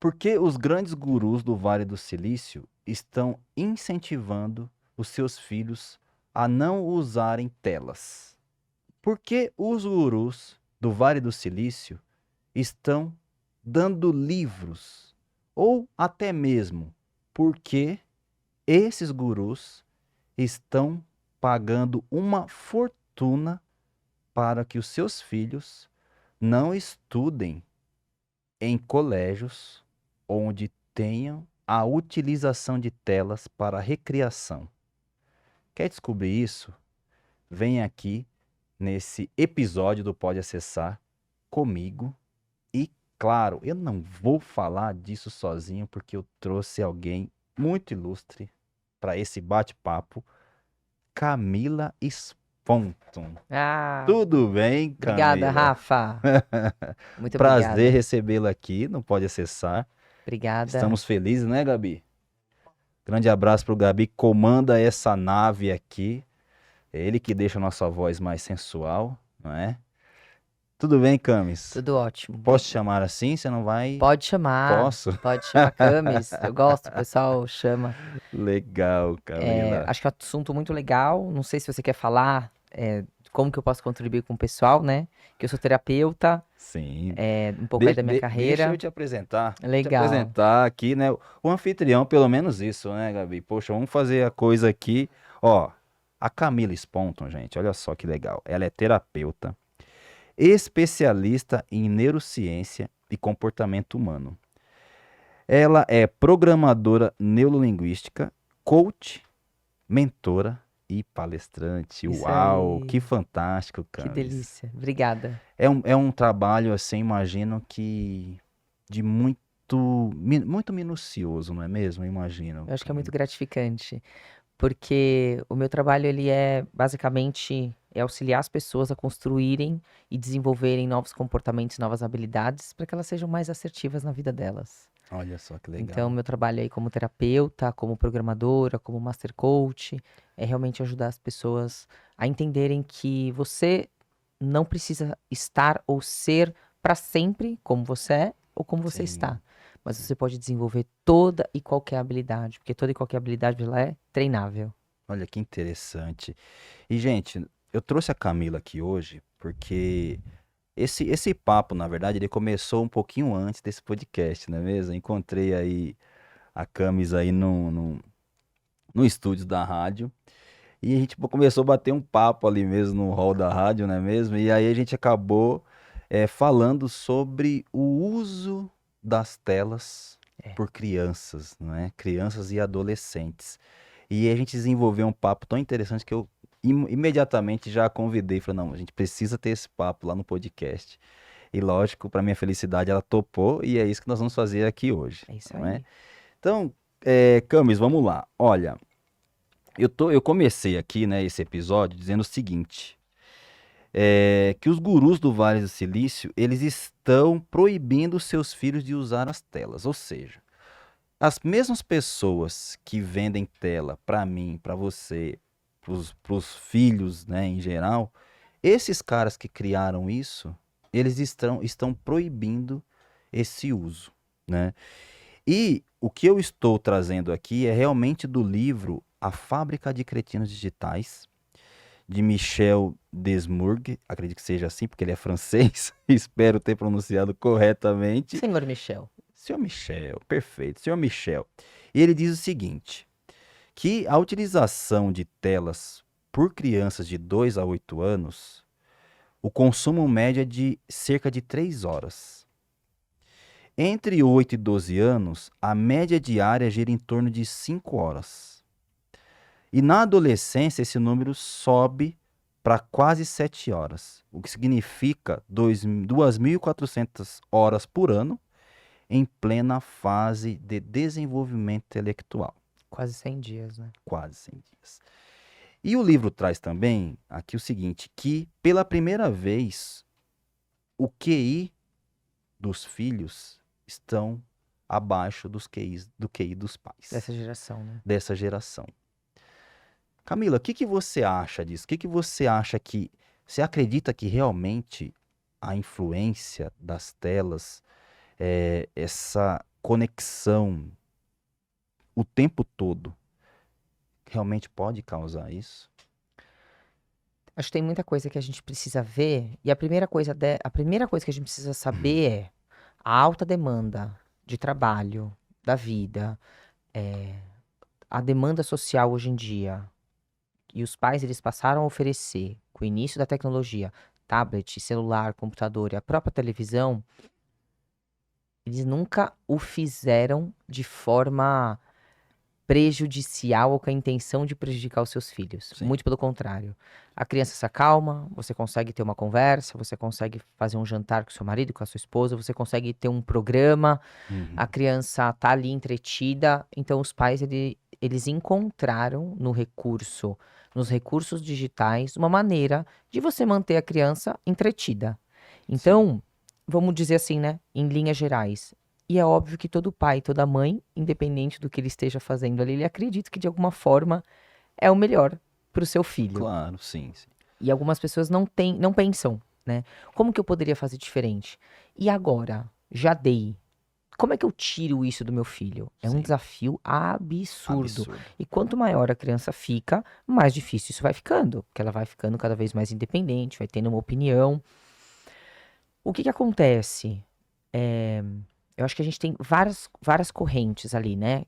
Por que os grandes gurus do Vale do Silício estão incentivando os seus filhos a não usarem telas? Por que os gurus do Vale do Silício estão dando livros? Ou até mesmo porque esses gurus estão pagando uma fortuna para que os seus filhos não estudem em colégios onde tenham a utilização de telas para recreação. Quer descobrir isso? Vem aqui nesse episódio do Pode Acessar comigo. E claro, eu não vou falar disso sozinho porque eu trouxe alguém muito ilustre para esse bate-papo, Camila Sponton. Ah, Tudo bem, obrigada, Camila? Rafa. Muito Prazer obrigada. recebê-la aqui no Pode Acessar. Obrigada. Estamos felizes, né, Gabi? Grande abraço pro Gabi, que comanda essa nave aqui. É ele que deixa a nossa voz mais sensual, não é? Tudo bem, Camis? Tudo ótimo. Posso te chamar assim? Você não vai? Pode chamar. Posso? Pode chamar Camis. Eu gosto, o pessoal chama. Legal, Camila. Acho que é um assunto muito legal. Não sei se você quer falar como que eu posso contribuir com o pessoal, né? Que eu sou terapeuta, Sim. um pouco aí da minha Deixa carreira. eu te apresentar. Legal. Aqui, né? O anfitrião, pelo menos isso, né, Gabi? Poxa, vamos fazer a coisa aqui. Ó, a Camila Sponton, gente, olha só que legal. Ela é terapeuta, especialista em neurociência e comportamento humano. Ela é programadora neurolinguística, coach, mentora e palestrante. Isso Uau, que aí. fantástico, Que Camis. delícia. Obrigada. É um trabalho, assim, imagino que de muito minucioso, não é mesmo? Eu imagino, Eu acho que é muito Camila. gratificante, porque o meu trabalho ele é basicamente auxiliar as pessoas a construírem e desenvolverem novos comportamentos, novas habilidades, para que elas sejam mais assertivas na vida delas. Olha só que Então, legal. meu trabalho aí como terapeuta, como programadora, como master coach, é realmente ajudar as pessoas a entenderem que você não precisa estar ou ser para sempre como você é ou como você está. Sim, Mas sim. você pode desenvolver toda e qualquer habilidade, porque toda e qualquer habilidade ela é treinável. Olha que interessante. E, gente, eu trouxe a Camila aqui hoje porque esse papo, na verdade, ele começou um pouquinho antes desse podcast, não é mesmo? Eu encontrei aí a Camis aí no estúdio da rádio. E a gente começou a bater um papo ali mesmo no hall da rádio, não é mesmo? E aí a gente acabou falando sobre o uso das telas É, por crianças, não é? Crianças e adolescentes. E a gente desenvolveu um papo tão interessante que eu imediatamente já a convidei, falei, não, a gente precisa ter esse papo lá no podcast. E lógico, para minha felicidade, ela topou e é isso que nós vamos fazer aqui hoje, é isso não é? aí. Então, Camis, vamos lá. Olha, eu comecei aqui, né, esse episódio dizendo o seguinte, que os gurus do Vale do Silício, eles estão proibindo seus filhos de usar as telas, ou seja, as mesmas pessoas que vendem tela para mim, para você, para os filhos, né, em geral, esses caras que criaram isso, eles estão proibindo esse uso, né? E o que eu estou trazendo aqui é realmente do livro A Fábrica de Cretinos Digitais, de Michel Desmourgue, acredito que seja assim, porque ele é francês, espero ter pronunciado corretamente. Senhor Michel. Senhor Michel, perfeito, senhor Michel. E ele diz o seguinte, que a utilização de telas por crianças de 2 a 8 anos, o consumo médio é de cerca de 3 horas. Entre 8 e 12 anos, a média diária gira em torno de 5 horas. E na adolescência, esse número sobe para quase 7 horas, o que significa 2.400 horas por ano em plena fase de desenvolvimento intelectual. Quase 100 dias, né? Quase 100 dias. E o livro traz também aqui o seguinte, que pela primeira vez o QI dos filhos estão abaixo do QI dos pais, Dessa geração, né? dessa geração. Camila, o que você acha disso? O que você acha que... Você acredita que realmente a influência das telas, essa conexão o tempo todo, realmente pode causar isso? Acho que tem muita coisa que a gente precisa ver, e a primeira coisa que a gente precisa saber é a alta demanda de trabalho, da vida, a demanda social hoje em dia. E os pais, eles passaram a oferecer, com o início da tecnologia, tablet, celular, computador e a própria televisão, eles nunca o fizeram de forma prejudicial ou com a intenção de prejudicar os seus filhos. Sim. Muito pelo contrário. A criança se acalma, você consegue ter uma conversa, você consegue fazer um jantar com seu marido, com a sua esposa, você consegue ter um programa, a criança tá ali entretida. Então, os pais, eles encontraram nos recursos digitais, uma maneira de você manter a criança entretida. Então, vamos dizer assim, né? Em linhas gerais. E é óbvio que todo pai, toda mãe, independente do que ele esteja fazendo ali, ele acredita que de alguma forma é o melhor para o seu filho. Claro, sim. E algumas pessoas não pensam, né? Como que eu poderia fazer diferente? E agora? Já dei. Como é que eu tiro isso do meu filho? É um Sim. desafio absurdo. Absurdo. E quanto maior a criança fica, mais difícil isso vai ficando. Porque ela vai ficando cada vez mais independente, vai tendo uma opinião. O que acontece? Eu acho que a gente tem várias correntes ali, né?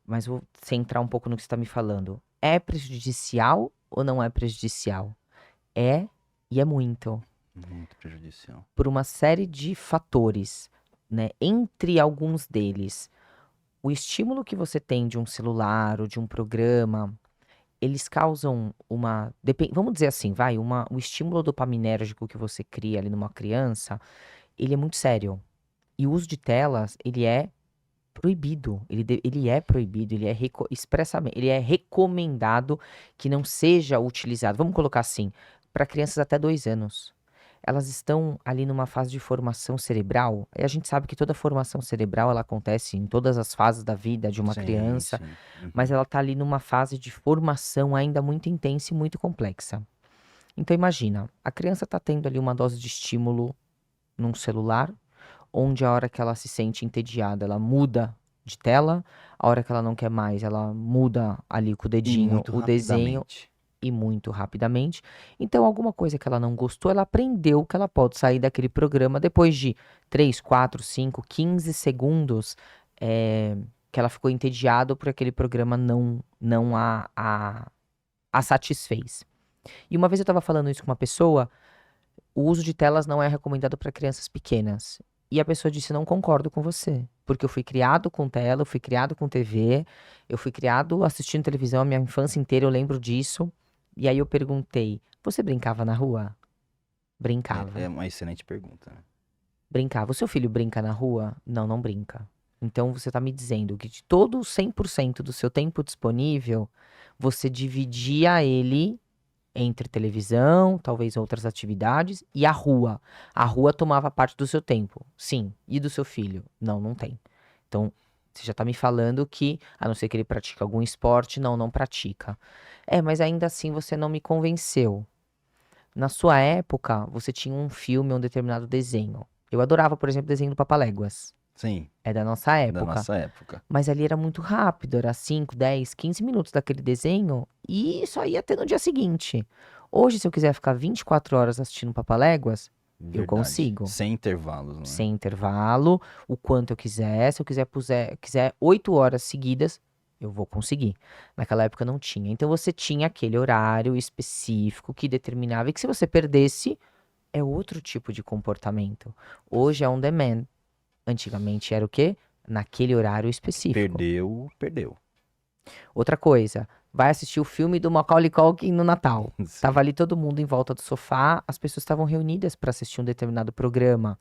Mas vou centrar um pouco no que você está me falando. É prejudicial ou não é prejudicial? É, e é muito. Muito prejudicial. Por uma série de fatores, né? Entre alguns deles, o estímulo que você tem de um celular ou de um programa, eles causam vamos dizer assim, o estímulo dopaminérgico que você cria ali numa criança, ele é muito sério. E o uso de telas, ele é proibido. Ele é proibido, expressamente, ele é recomendado que não seja utilizado. Vamos colocar assim, para crianças até 2 anos. Elas estão ali numa fase de formação cerebral. E a gente sabe que toda formação cerebral, ela acontece em todas as fases da vida de uma criança, Sim. mas ela está ali numa fase de formação ainda muito intensa e muito complexa. Então imagina, a criança está tendo ali uma dose de estímulo num celular, onde a hora que ela se sente entediada, ela muda de tela, a hora que ela não quer mais, ela muda ali com o E dedinho muito o desenho rapidamente. e muito rapidamente. Então, alguma coisa que ela não gostou, ela aprendeu que ela pode sair daquele programa depois de 3, 4, 5, 15 segundos que ela ficou entediada por aquele programa não a satisfez. E uma vez eu estava falando isso com uma pessoa, o uso de telas não é recomendado para crianças pequenas. E a pessoa disse, não concordo com você. Porque eu fui criado com tela, eu fui criado com TV, eu fui criado assistindo televisão a minha infância inteira, eu lembro disso. E aí eu perguntei, você brincava na rua? Brincava. É uma excelente pergunta, né? Brincava. O seu filho brinca na rua? Não, não brinca. Então você tá me dizendo que de todo o 100% do seu tempo disponível, você dividia ele entre televisão, talvez outras atividades, e a rua. A rua tomava parte do seu tempo. Sim. E do seu filho? Não, não tem. Então, você já tá me falando que, a não ser que ele pratique algum esporte, não pratica. Mas ainda assim você não me convenceu. Na sua época, você tinha um filme, um determinado desenho. Eu adorava, por exemplo, o desenho do Papaléguas. Sim, É da nossa da época. nossa época. Mas ali era muito rápido, era 5, 10, 15 minutos daquele desenho e só ia ter no dia seguinte. Hoje, se eu quiser ficar 24 horas assistindo Papaléguas, eu Verdade. consigo. Sem intervalos, não é? Sem intervalo, o quanto eu quiser. Se eu quiser 8 horas seguidas, eu vou conseguir. Naquela época não tinha. Então você tinha aquele horário específico que determinava e que se você perdesse, é outro tipo de comportamento. Hoje é on demand. Antigamente era o quê? Naquele horário específico. Perdeu. Outra coisa, vai assistir o filme do Macaulay Culkin no Natal. Sim. Tava ali todo mundo em volta do sofá, as pessoas estavam reunidas para assistir um determinado programa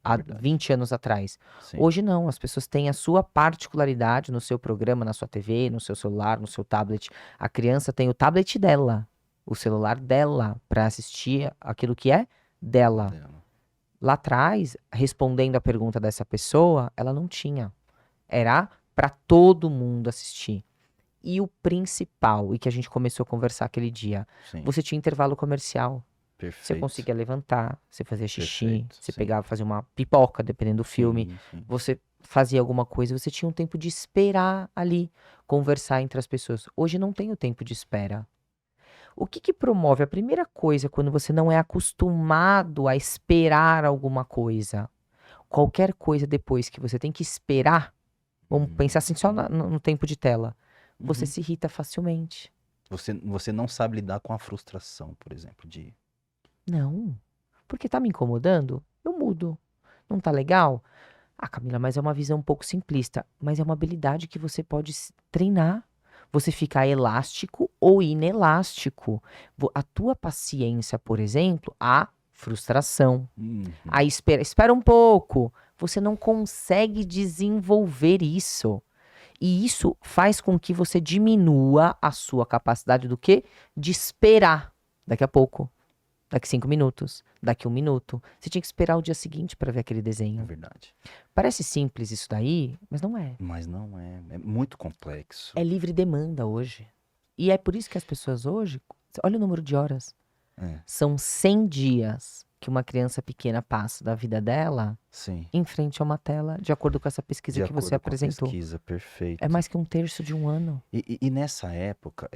há Verdade. 20 anos atrás. Sim. Hoje não, as pessoas têm a sua particularidade no seu programa, na sua TV, no seu celular, no seu tablet. A criança tem o tablet dela, o celular dela, para assistir aquilo que é dela. Lá atrás, respondendo a pergunta dessa pessoa, ela não tinha. Era para todo mundo assistir. E o principal, e que a gente começou a conversar aquele dia, Sim. você tinha intervalo comercial. Perfeito. Você conseguia levantar, você fazia xixi, Perfeito, você sim. pegava, fazia uma pipoca, dependendo do filme. Sim. Você fazia alguma coisa, você tinha um tempo de esperar ali, conversar entre as pessoas. Hoje não tem o tempo de espera. O que que promove? A primeira coisa, quando você não é acostumado a esperar alguma coisa, qualquer coisa depois que você tem que esperar, vamos pensar assim só no tempo de tela, você Uhum. se irrita facilmente. Você não sabe lidar com a frustração, por exemplo, de... Não, porque tá me incomodando, eu mudo. Não tá legal? Ah, Camila, mas é uma visão um pouco simplista, mas é uma habilidade que você pode treinar. Você ficar elástico ou inelástico. A tua paciência, por exemplo, a frustração. Uhum. A espera um pouco. Você não consegue desenvolver isso. E isso faz com que você diminua a sua capacidade do quê? De esperar daqui a pouco. Daqui 5 minutos, daqui 1 minuto. Você tinha que esperar o dia seguinte para ver aquele É desenho. verdade. Parece simples isso daí, mas não é. Mas não é. É muito complexo. É livre demanda hoje. E é por isso que as pessoas hoje, olha o número de horas. É, São 100 dias que uma criança pequena passa da vida dela sim. em frente a uma tela, de acordo com essa pesquisa De que você acordo com a apresentou. pesquisa, perfeito. É mais que 1/3 de um ano. E nessa época,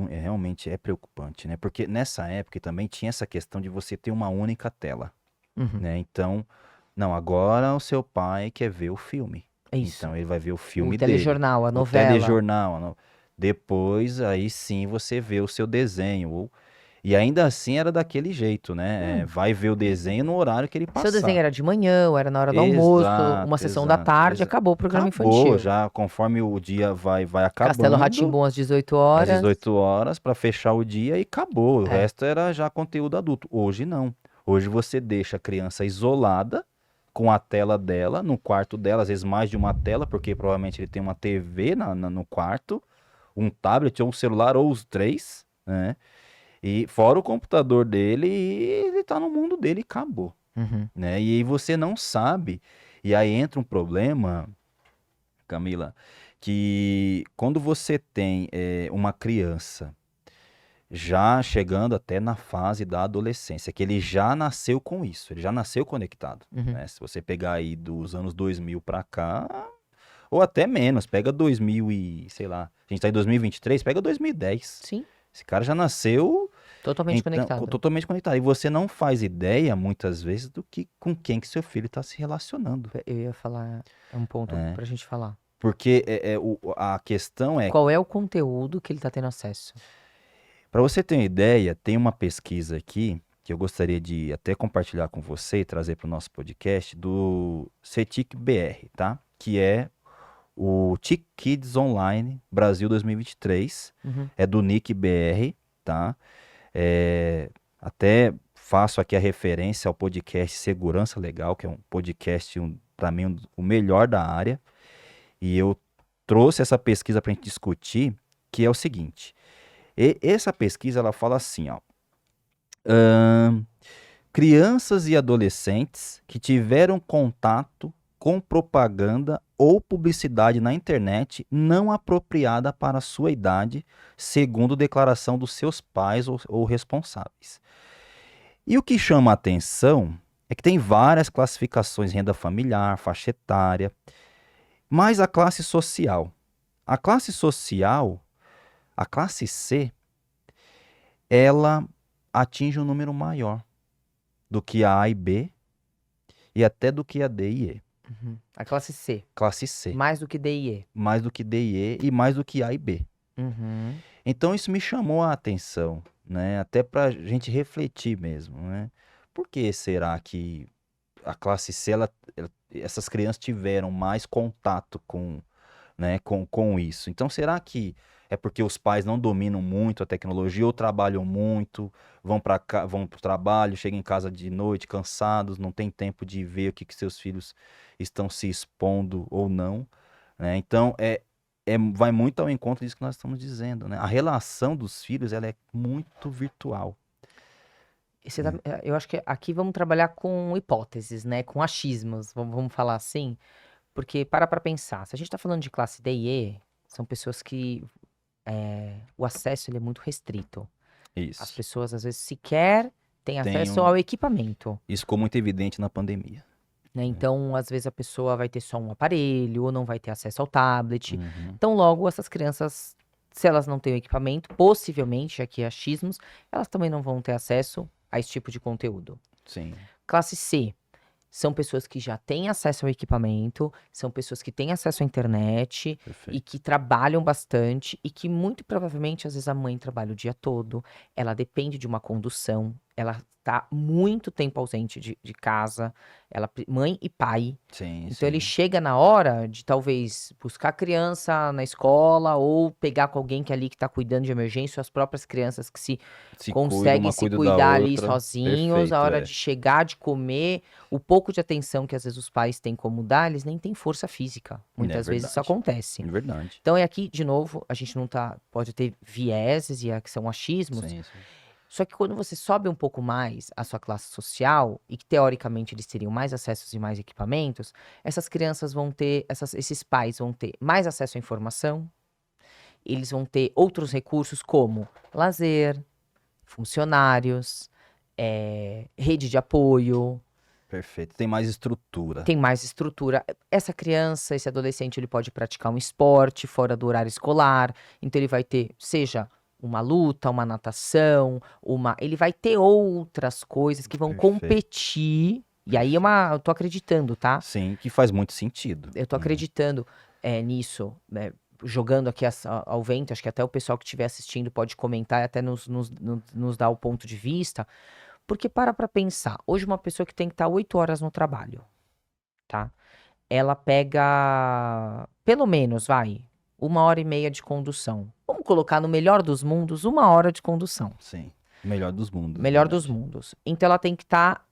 realmente é preocupante, né? Porque nessa época também tinha essa questão de você ter uma única tela, Uhum. né? Então, não, agora o seu pai quer ver o filme. É isso. Então ele vai ver o filme O dele. telejornal, a O novela. telejornal. Depois, aí sim você vê o seu desenho. E ainda assim era daquele jeito, né? Vai ver o desenho no horário que ele Seu desenho passar. era de manhã, ou era na hora do almoço, uma sessão da tarde, acabou o programa Acabou infantil. já, conforme o dia vai Castelo acabando, Rá-Tim-Bum às 18 às horas. 18 horas para fechar o dia e acabou. O É. resto era já conteúdo adulto. Hoje não. Hoje você deixa a criança isolada com a tela dela, no quarto dela, às vezes mais de uma tela, porque provavelmente ele tem uma TV no quarto, um tablet ou um celular ou os três, né? E fora o computador dele, e ele tá no mundo dele e acabou, Uhum. né? E aí você não sabe, e aí entra um problema, Camila, que quando você tem uma criança já chegando até na fase da adolescência, que ele já nasceu com isso, ele já nasceu conectado, Uhum. né? Se você pegar aí dos anos 2000 para cá, ou até menos, pega 2000 e, sei lá, a gente tá em 2023, pega 2010. Sim, Esse cara já nasceu totalmente conectado. totalmente conectado. E você não faz ideia, muitas vezes, do que com quem que seu filho está se relacionando. Eu ia falar, é um ponto É. pra gente falar. Porque a questão é, Qual é o conteúdo que ele tá tendo acesso? para você ter uma ideia, tem uma pesquisa aqui que eu gostaria de até compartilhar com você e trazer para o nosso podcast do CETIC BR, tá? Que é o TIC Kids Online Brasil 2023. Uhum. É do Nick BR, tá? Até faço aqui a referência ao podcast Segurança Legal, que é um podcast, para mim, o melhor da área. E eu trouxe essa pesquisa para a gente discutir, que é o seguinte. Essa pesquisa, ela fala assim, ó. Crianças e adolescentes que tiveram contato com propaganda ou publicidade na internet não apropriada para a sua idade, segundo declaração dos seus pais ou responsáveis. E o que chama a atenção é que tem várias classificações: renda familiar, faixa etária, mas a classe social. A classe social, a classe C, ela atinge um número maior do que a e B e até do que a D e E. Uhum. A classe C, Classe C. mais do que D e E. Mais do que D e E e mais do que A e B. Uhum. Então isso me chamou a atenção, né? Até para a gente refletir mesmo, né? Por que será que a classe C, essas crianças tiveram mais contato né, com isso? Então será que é porque os pais não dominam muito a tecnologia ou trabalham muito, vão para o trabalho, chegam em casa de noite cansados, não tem tempo de ver o que seus filhos estão se expondo ou não, né? Então vai muito ao encontro disso que nós estamos dizendo, né? A relação dos filhos, ela é muito virtual. Eu acho que aqui vamos trabalhar com hipóteses, né? Com achismos, vamos falar assim. Porque para pensar, se a gente tá falando de classe D e E, são pessoas que o acesso ele é muito restrito. Isso. As pessoas às vezes sequer têm acesso ao equipamento. Isso ficou muito evidente na pandemia. né? Então, às vezes a pessoa vai ter só um aparelho ou não vai ter acesso ao tablet. Uhum. Então, logo essas crianças, se elas não têm o equipamento, possivelmente, aqui é achismos, elas também não vão ter acesso a esse tipo de conteúdo. Sim, Classe C. São pessoas que já têm acesso ao equipamento, são pessoas que têm acesso à internet e perfeito. que trabalham bastante e que muito provavelmente, às vezes, a mãe trabalha o dia todo, ela depende de uma condução, ela tá muito tempo ausente de casa, mãe e pai. Sim, Então ele sim. chega na hora de talvez buscar a criança na escola ou pegar com alguém que ali que tá cuidando de emergência, ou as próprias crianças que se Se cuida, conseguem uma se cuida da cuidar ali outra. sozinhos, a Perfeito, hora é. de chegar, de comer, o pouco de atenção que às vezes os pais têm como dar, eles nem têm força física. É Muitas vezes isso verdade. acontece. É verdade. Então é aqui, de novo, a gente não tá, pode ter vieses e que são achismos, Sim, sim. só que quando você sobe um pouco mais a sua classe social, e que teoricamente eles teriam mais acessos e mais equipamentos, essas crianças vão ter, esses pais vão ter mais acesso à informação, eles vão ter outros recursos como lazer, funcionários, rede de apoio, Perfeito. Tem mais estrutura. tem mais estrutura. Essa criança, esse adolescente, ele pode praticar um esporte fora do horário escolar, então ele vai ter, seja uma luta, uma natação, ele vai ter outras coisas que vão Perfeito. competir. E aí eu tô acreditando, tá? Sim, que faz muito sentido. Eu tô acreditando nisso, né? Jogando aqui ao vento, acho que até o pessoal que estiver assistindo pode comentar e até nos dar o ponto de vista. Porque pra pensar, hoje uma pessoa que tem que estar 8 horas no trabalho, tá? Ela pega, pelo menos, 1h30 de condução. Vamos colocar no melhor dos mundos, 1 hora de condução. Sim. Melhor dos mundos. Melhor dos verdade. mundos. Então ela tem que estar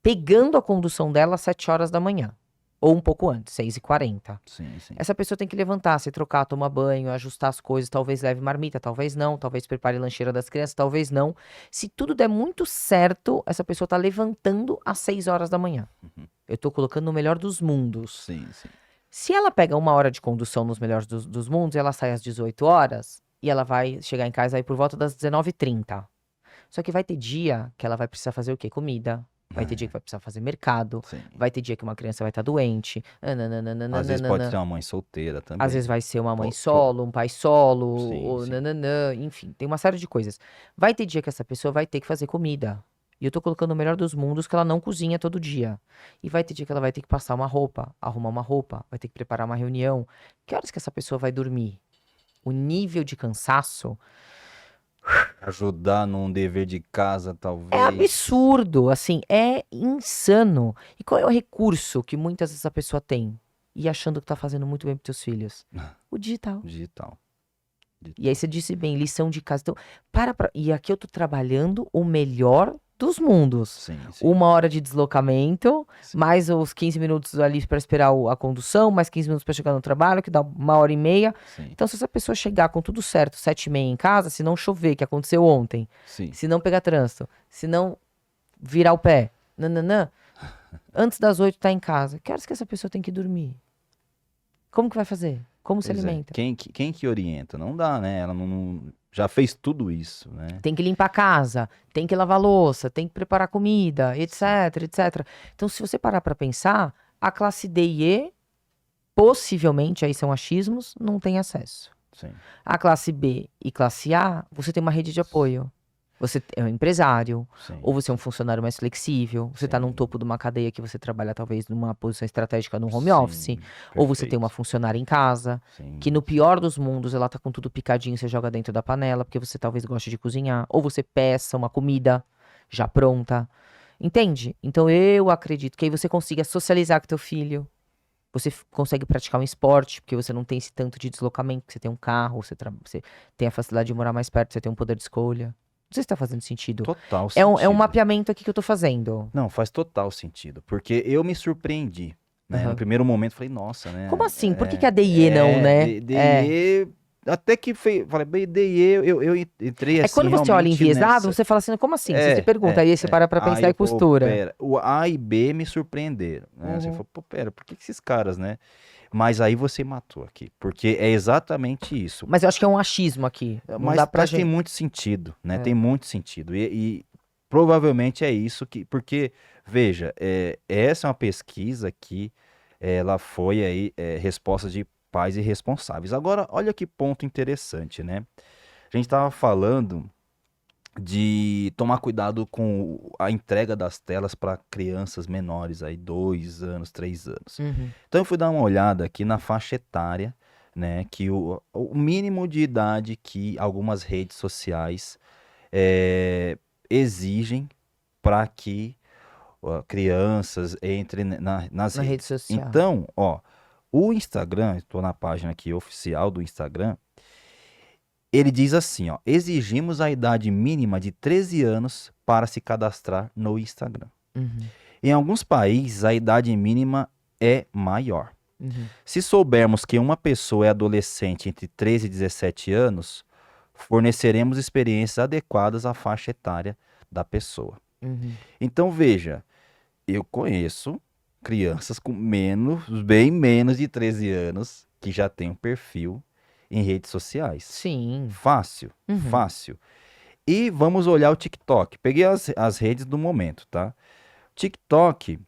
pegando a condução dela às 7 horas da manhã. Ou um pouco antes, 6h40. Sim, sim. Essa pessoa tem que levantar, se trocar, tomar banho, ajustar as coisas, talvez leve marmita, talvez não, talvez prepare lancheira das crianças, talvez não. Se tudo der muito certo, essa pessoa tá levantando às 6 horas da manhã. Eu tô colocando no melhor dos mundos. Sim, sim. Se ela pega 1 hora de condução nos melhores dos mundos, ela sai às 18 horas e ela vai chegar em casa aí por volta das 19h30. Só que vai ter dia que ela vai precisar fazer o quê? Comida. Vai ter dia que vai precisar fazer mercado. Sim. Vai ter dia que uma criança vai estar doente. Às vezes pode ser uma mãe solteira também. Às vezes vai ser uma mãe Pô, solo, um pai solo, Sim, ou sim. enfim, tem uma série de coisas. Vai ter dia que essa pessoa vai ter que fazer comida. E eu tô colocando o melhor dos mundos que ela não cozinha todo dia. E vai ter dia que ela vai ter que passar uma roupa, arrumar uma roupa, vai ter que preparar uma reunião. Que horas que essa pessoa vai dormir? O nível de cansaço Ajudar num dever de casa, talvez. é absurdo, assim, é insano. E qual é o recurso que muitas vezes a pessoa tem? E achando que tá fazendo muito bem pros teus filhos? O digital. Digital. E aí você disse bem, lição de casa. Então, e aqui eu tô trabalhando o melhor dos mundos. Sim, sim. 1 hora de deslocamento, Sim. mais os 15 minutos ali pra esperar a condução, mais 15 minutos pra chegar no trabalho, que dá 1h30. Sim, Então, se essa pessoa chegar com tudo certo, 7h30 em casa, se não chover, que aconteceu ontem, sim. se não pegar trânsito, se não virar o pé, antes das 8 tá em casa. Que horas que essa pessoa tem que dormir? Como que vai fazer? Como se Pois é. alimenta? Quem que orienta? Não dá, né? Ela já fez tudo isso, né? Tem que limpar a casa, tem que lavar louça, tem que preparar comida, etc, etc. Então, se você parar pra pensar, a classe D e E, possivelmente, aí são achismos, não tem acesso. Sim. A classe B e classe A, você tem uma rede de apoio. Você é um empresário, Sim. ou você é um funcionário mais flexível, você tá num Sim. topo de uma cadeia que você trabalha talvez numa posição estratégica no home Sim, office, ou você tem uma perfeito. funcionária em casa, Sim. que no pior dos mundos ela tá com tudo picadinho, você joga dentro da panela, porque você talvez goste de cozinhar, ou você peça uma comida já pronta. Entende? Então eu acredito que aí você consiga socializar com teu filho. Você consegue praticar um esporte, porque você não tem esse tanto de deslocamento, você tem um carro, você tem a facilidade de morar mais perto, você tem um poder de escolha. Não sei se tá fazendo sentido. Total É um sentido. mapeamento aqui que eu tô fazendo. Não, faz total sentido. Porque eu me surpreendi, né? Aham. No primeiro momento, falei, nossa, né? Como assim? Por que a D&E não, né? D&E, até que falei, bem, D&E, eu entrei assim, Quando você olha realmente enviesado, nessa. você fala assim, como assim? Você se pergunta, aí você para pra pensar Aí, e costura. pera, o A e B me surpreenderam, né? Você falou, pera, por que esses caras, né? Mas aí você matou aqui, porque é exatamente isso. Mas eu acho que é um achismo aqui. Não dá pra Mas tem gente. muito sentido, né? Tem muito sentido. E provavelmente é isso que. Porque Veja, essa é uma pesquisa que ela foi aí resposta de pais irresponsáveis. Agora, olha que ponto interessante, né? A gente estava falando de tomar cuidado com a entrega das telas para crianças menores, aí 2 anos, 3 anos. Uhum. Então eu fui dar uma olhada aqui na faixa etária, né, que o mínimo de idade que algumas redes sociais exigem para que crianças entrem nas Na rede redes. social. Então, ó, o Instagram, estou na página aqui oficial do Instagram, ele diz assim, ó, exigimos a idade mínima de 13 anos para se cadastrar no Instagram. Uhum. Em alguns países, a idade mínima é maior. Uhum. Se soubermos que uma pessoa é adolescente entre 13 e 17 anos, forneceremos experiências adequadas à faixa etária da pessoa. Uhum. Então, veja, eu conheço crianças com bem menos de 13 anos que já têm um perfil em redes sociais. Sim. Fácil, Uhum. fácil. E vamos olhar o TikTok. Peguei as redes do momento, tá? TikTok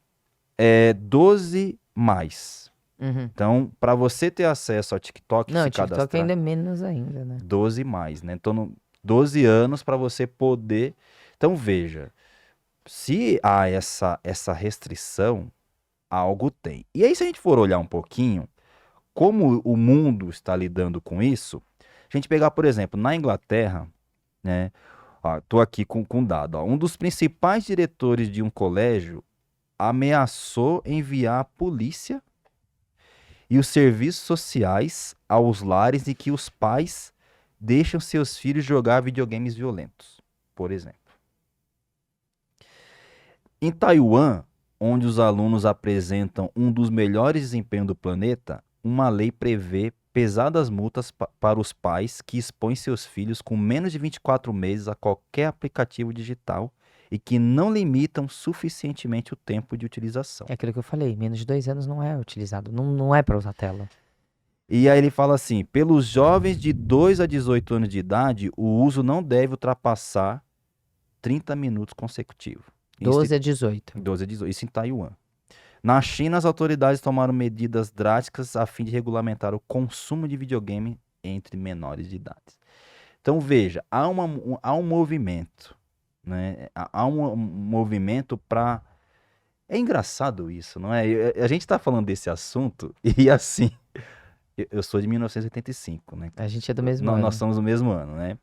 é 12 mais. Uhum. Então, para você ter acesso ao TikTok e Não, se o TikTok cadastrar, ainda é menos ainda, né? 12 mais, né? Então, 12 anos para você poder. Então, veja, se há essa restrição, algo tem. E aí, se a gente for olhar um pouquinho como o mundo está lidando com isso, a gente pegar, por exemplo, na Inglaterra, né? Tô aqui com dado. Ó, um dos principais diretores de um colégio ameaçou enviar a polícia e os serviços sociais aos lares em que os pais deixam seus filhos jogar videogames violentos, por exemplo. Em Taiwan, onde os alunos apresentam um dos melhores desempenhos do planeta, uma lei prevê pesadas multas para os pais que expõem seus filhos com menos de 24 meses a qualquer aplicativo digital e que não limitam suficientemente o tempo de utilização. É aquilo que eu falei, menos de 2 anos não é utilizado, não é para usar tela. E aí ele fala assim, pelos jovens de 2 a 18 anos de idade, o uso não deve ultrapassar 30 minutos consecutivos. 12 a 18. 12 a 18, isso em Taiwan. Na China, as autoridades tomaram medidas drásticas a fim de regulamentar o consumo de videogame entre menores de idade. Então, veja, há um movimento, né? Há um movimento para... É engraçado isso, não é? A gente está falando desse assunto e assim... Eu sou de 1985, né? A gente é do mesmo Nós ano. somos do mesmo ano, né?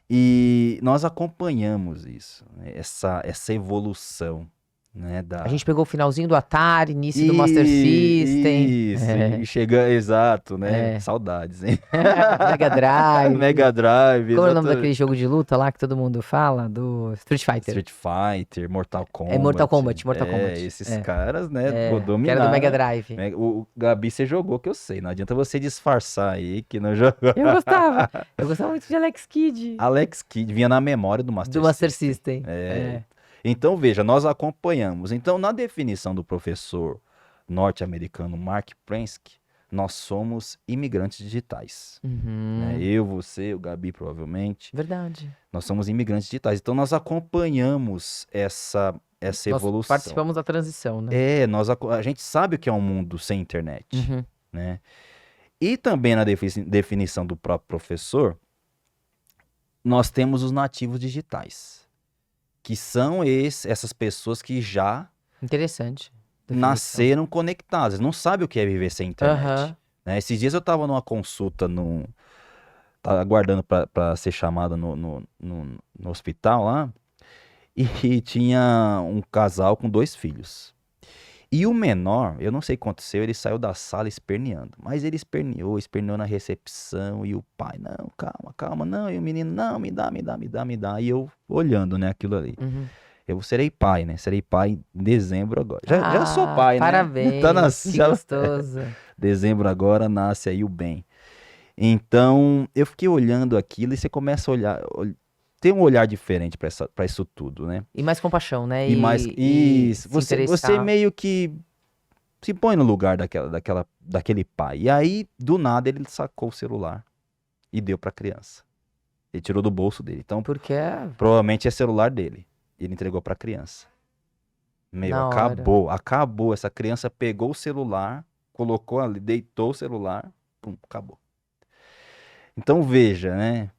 E nós acompanhamos isso, né? Essa evolução, né? A gente pegou o finalzinho do Atari, início do Master System. Isso, e chega, exato, né? É. Saudades, hein? Mega Drive. Mega Drive, Qual é o nome exatamente. daquele jogo de luta lá que todo mundo fala? Do Street Fighter. Street Fighter, Mortal Kombat. É Mortal Kombat. Esses caras, né, que dominaram. era do Mega Drive. O Gabi, você jogou, que eu sei. Não adianta você disfarçar aí que não jogou. Eu gostava. Eu gostava muito de Alex Kidd. Alex Kidd vinha na memória do Master Do Master System. System. Então, veja, nós acompanhamos. Então, na definição do professor norte-americano Mark Prensky, nós somos imigrantes digitais. Né? Eu, você, o Gabi, provavelmente. Verdade. Nós somos imigrantes digitais. Então, nós acompanhamos essa evolução. Nós participamos da transição, né? A gente sabe o que é um mundo sem internet. Né? E também na definição do próprio professor, nós temos os nativos digitais, que são essas pessoas que já Interessante. nasceram conectadas, não sabem o que é viver sem internet. Né? Esses dias eu estava numa consulta, tava aguardando para ser chamada no hospital lá, e tinha um casal com 2 filhos. E o menor, eu não sei o que aconteceu, ele saiu da sala esperneando. Mas ele esperneou na recepção. E o pai, não, calma, não. E o menino, não, me dá. E eu olhando, né, aquilo ali. Eu serei pai, né? Serei pai em dezembro agora. Já sou pai, parabéns, né? Que gostoso. Dezembro agora nasce aí o bem. Então, eu fiquei olhando aquilo e você começa a olhar... Tem um olhar diferente para isso tudo, né? E mais compaixão, né? Isso. Você meio que se põe no lugar daquele pai. E aí, do nada, ele sacou o celular e deu para a criança. Ele tirou do bolso dele. Então, porque provavelmente é celular dele. Ele entregou para a criança. Meu, na hora. acabou. Essa criança pegou o celular, colocou ali, deitou o celular, pum, acabou. Então veja, né?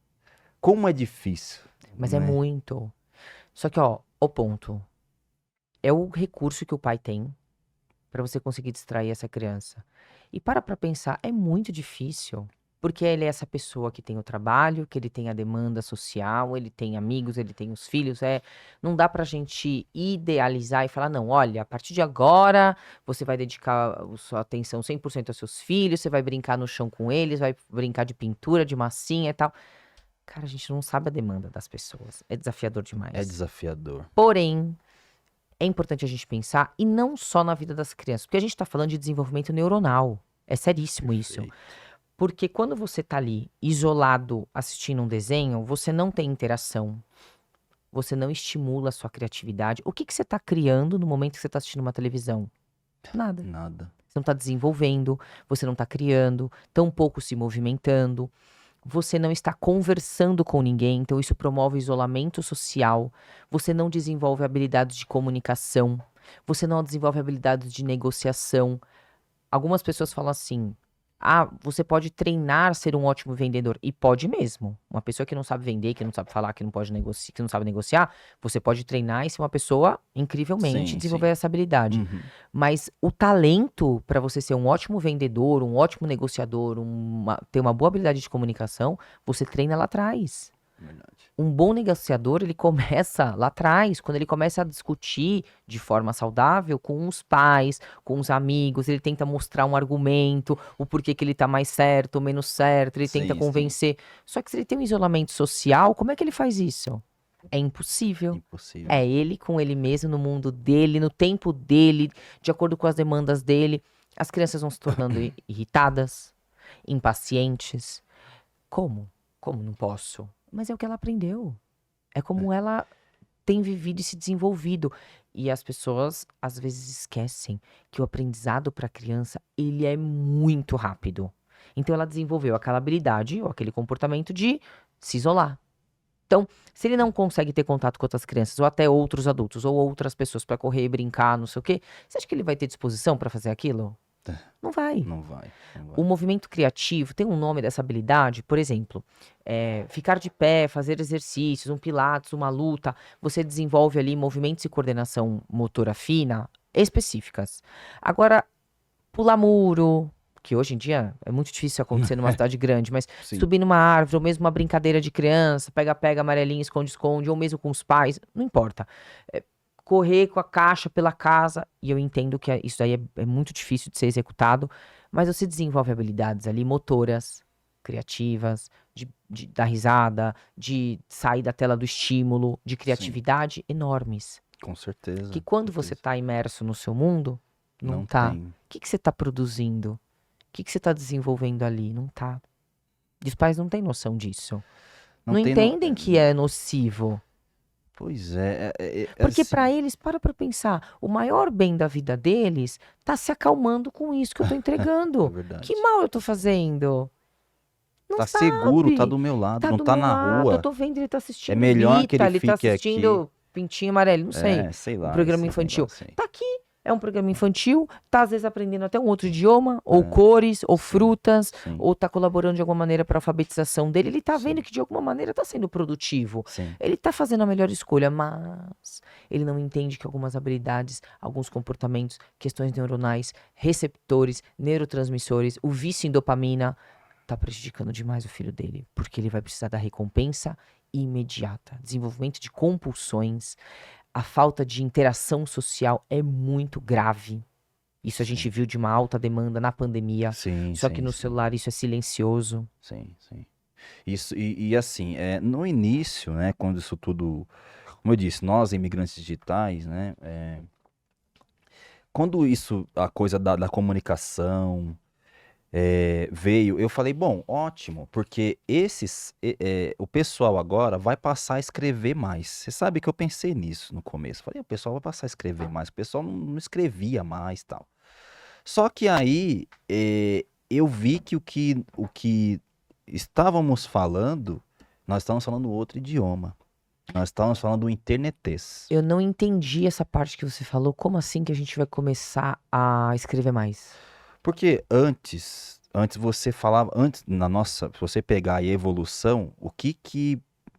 Como é difícil, Mas é né? muito. Só que, ó, o ponto. É o recurso que o pai tem para você conseguir distrair essa criança. E pra pensar, é muito difícil. Porque ele é essa pessoa que tem o trabalho, que ele tem a demanda social, ele tem amigos, ele tem os filhos. Não dá pra gente idealizar e falar, não, olha, a partir de agora você vai dedicar a sua atenção 100% aos seus filhos, você vai brincar no chão com eles, vai brincar de pintura, de massinha e tal. Cara, a gente não sabe a demanda das pessoas. É desafiador É demais. desafiador. Porém, é importante a gente pensar, e não só na vida das crianças, porque a gente está falando de desenvolvimento neuronal. É seríssimo isso. Perfeito. Porque quando você tá ali isolado assistindo um desenho, você não tem interação, você não estimula a sua criatividade. O que que você tá criando no momento que você tá assistindo uma televisão? Nada. Nada. Você não tá desenvolvendo, você não tá criando, tampouco se movimentando. Você não está conversando com ninguém, então isso promove isolamento social. Você não desenvolve habilidades de comunicação. Você não desenvolve habilidades de negociação. Algumas pessoas falam assim: ah, você pode treinar a ser um ótimo vendedor. E pode mesmo. Uma pessoa que não sabe vender, que não sabe falar, que não pode negociar, que não sabe negociar, você pode treinar e ser uma pessoa incrivelmente Sim, desenvolver sim. essa habilidade. Uhum. Mas o talento para você ser um ótimo vendedor, um ótimo negociador, ter uma boa habilidade de comunicação, você treina lá atrás. Verdade. Um bom negociador, ele começa lá atrás, quando ele começa a discutir de forma saudável com os pais, com os amigos, ele tenta mostrar um argumento, o porquê que ele tá mais certo ou menos certo, ele tenta Sim, sim. convencer. Só que se ele tem um isolamento social, como é que ele faz isso? É impossível. Impossível. É ele com ele mesmo, no mundo dele, no tempo dele, de acordo com as demandas dele. As crianças vão se tornando irritadas, impacientes. Como? Como não posso? Mas é o que ela aprendeu. É como ela tem vivido e se desenvolvido. E as pessoas às vezes esquecem que o aprendizado para a criança, ele é muito rápido. Então ela desenvolveu aquela habilidade ou aquele comportamento de se isolar. Então, se ele não consegue ter contato com outras crianças, ou até outros adultos, ou outras pessoas para correr, brincar, não sei o quê, você acha que ele vai ter disposição para fazer aquilo? Não vai. Não vai. Não O vai. movimento criativo tem um nome dessa habilidade, por exemplo, ficar de pé, fazer exercícios, um pilates, uma luta, você desenvolve ali movimentos e coordenação motora fina específicas. Agora, pular muro, que hoje em dia é muito difícil acontecer numa cidade grande, mas Sim. subir numa árvore, ou mesmo uma brincadeira de criança, pega-pega, amarelinho, esconde-esconde, ou mesmo com os pais, não importa. Correr com a caixa pela casa, e eu entendo que isso aí é muito difícil de ser executado, mas você desenvolve habilidades ali motoras, criativas, de dar risada, de sair da tela do estímulo, de criatividade enormes. Com certeza. Que quando você certeza. tá imerso no seu mundo, não Não tá. tem. O que que você tá produzindo? O que que você tá desenvolvendo ali? Não tá. E os pais não têm noção disso. Não tem no- entendem que é nocivo. Pois é, Porque assim, pra eles, para pensar, o maior bem da vida deles tá se acalmando com isso que eu tô é entregando. verdade. Que mal eu tô fazendo? Não Tá seguro, tá sabe. do meu lado, Tá não do tá meu na lado, eu rua. tô vendo ele tá É assistindo melhor que Rita, ele ele tá fique aqui. assistindo Pintinho Amarelo, não sei. Sei Um lá, programa esse infantil. negócio aí. Tá aqui, é um programa infantil, tá às vezes aprendendo até um outro idioma, ou É, cores, ou sim, frutas, sim, ou tá colaborando de alguma maneira pra alfabetização dele. Ele tá vendo sim, que de alguma maneira tá sendo produtivo. sim. Ele tá fazendo a melhor escolha, mas ele não entende que algumas habilidades, alguns comportamentos, questões neuronais, receptores, neurotransmissores, o vício em dopamina tá prejudicando demais o filho dele, porque ele vai precisar da recompensa imediata. Desenvolvimento de compulsões, a falta de interação social é muito grave. Isso a gente Sim. viu de uma alta demanda na pandemia, Sim, só que sim, no sim. celular isso é silencioso. Sim, sim. Isso, e assim, no início, né, quando isso tudo, como eu disse, nós imigrantes digitais, né, quando isso, a coisa da comunicação veio, eu falei, bom, ótimo, porque o pessoal agora vai passar a escrever mais. Você sabe que eu pensei nisso no começo. Falei, o pessoal vai passar a escrever mais, o pessoal não escrevia mais e tal. Só que aí eu vi que o que estávamos falando, nós estávamos falando outro idioma. Nós estávamos falando do internetês. Eu não entendi essa parte que você falou. Como assim que a gente vai começar a escrever mais? Porque antes você falava, antes na nossa, se você pegar aí a evolução, o que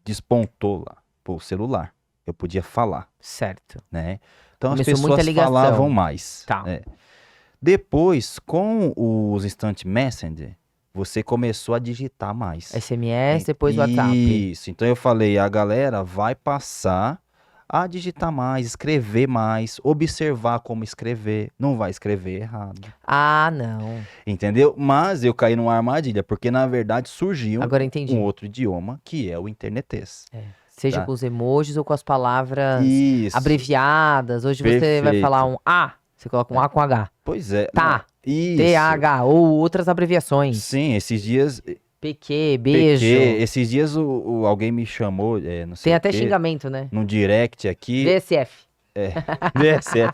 despontou lá? Pô, o celular. Eu podia falar, Certo. né? Então as Começou muita pessoas falavam ligação. mais. Tá. Depois, com os Instant Messenger, você começou a digitar mais. SMS, depois WhatsApp. Isso. Então eu falei, a galera vai passar a digitar mais, escrever mais, observar como escrever. Não vai escrever errado. Ah, não. Entendeu? Mas eu caí numa armadilha, porque na verdade surgiu Agora um entendi. outro idioma, que é o internetês. Seja Tá. com os emojis ou com as palavras Isso. abreviadas. Hoje você vai falar um A, você coloca um A com H. Pois é. Tá. Não, isso. TH, ou outras abreviações. Sim, esses dias. PQ, beijo. Esses dias alguém me chamou, não sei Tem o até quê, xingamento, né? num direct aqui. VSF. VSF.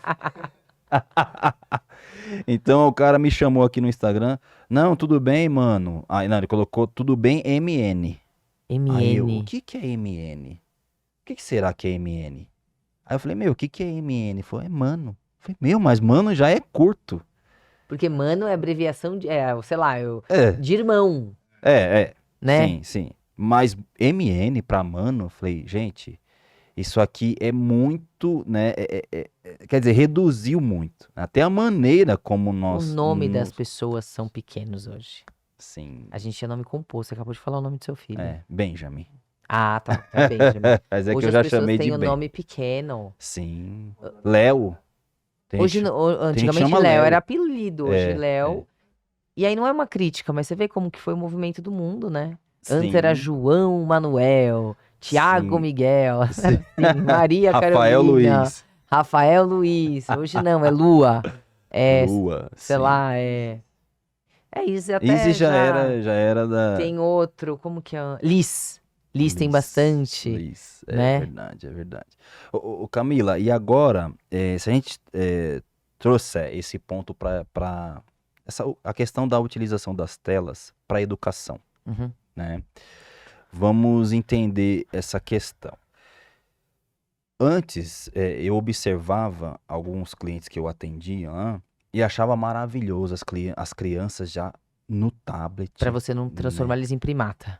Então o cara me chamou aqui no Instagram. Não, tudo bem, mano. Aí, não, ele colocou tudo bem, MN. Aí eu, o MN. que é MN? O que será que é MN? Aí eu falei, meu, o que é MN? Ele falou, é mano. Eu falei, meu, mas mano já é curto. Porque mano é abreviação de, sei lá, É, de irmão, né? sim, sim. Mas MN pra mano, eu falei, gente, isso aqui é muito, né? Quer dizer, reduziu muito. Até a maneira como O nós. nome das pessoas são pequenos hoje. Sim. A gente tinha nome composto, você acabou de falar o nome do seu filho. Benjamin. Ah, tá. É Benjamin. Mas é Hoje que eu as já pessoas chamei têm de o Ben. nome pequeno. Sim. Léo. Tem Hoje, gente- antigamente chama Léo Léo. era apelido, hoje É, Léo. E aí não é uma crítica, mas você vê como que foi o movimento do mundo, né? Antes era Sim. João Manuel, Tiago Sim. Miguel, Sim. assim, Maria Rafael Carolina, Luiz. Rafael Luiz. Hoje não, é Lua. É, Lua. sei sim. lá, é isso até Easy já era da. tem outro, como que é? Liz. Liz tem Liz, bastante, Liz. né? É verdade, é verdade. Ô, Camila, e agora, se a gente trouxer esse ponto para a questão da utilização das telas para educação, Uhum. né? Vamos entender essa questão. Antes, eu observava alguns clientes que eu atendia e achava maravilhoso as crianças já no tablet. Pra você não transformar eles em primata.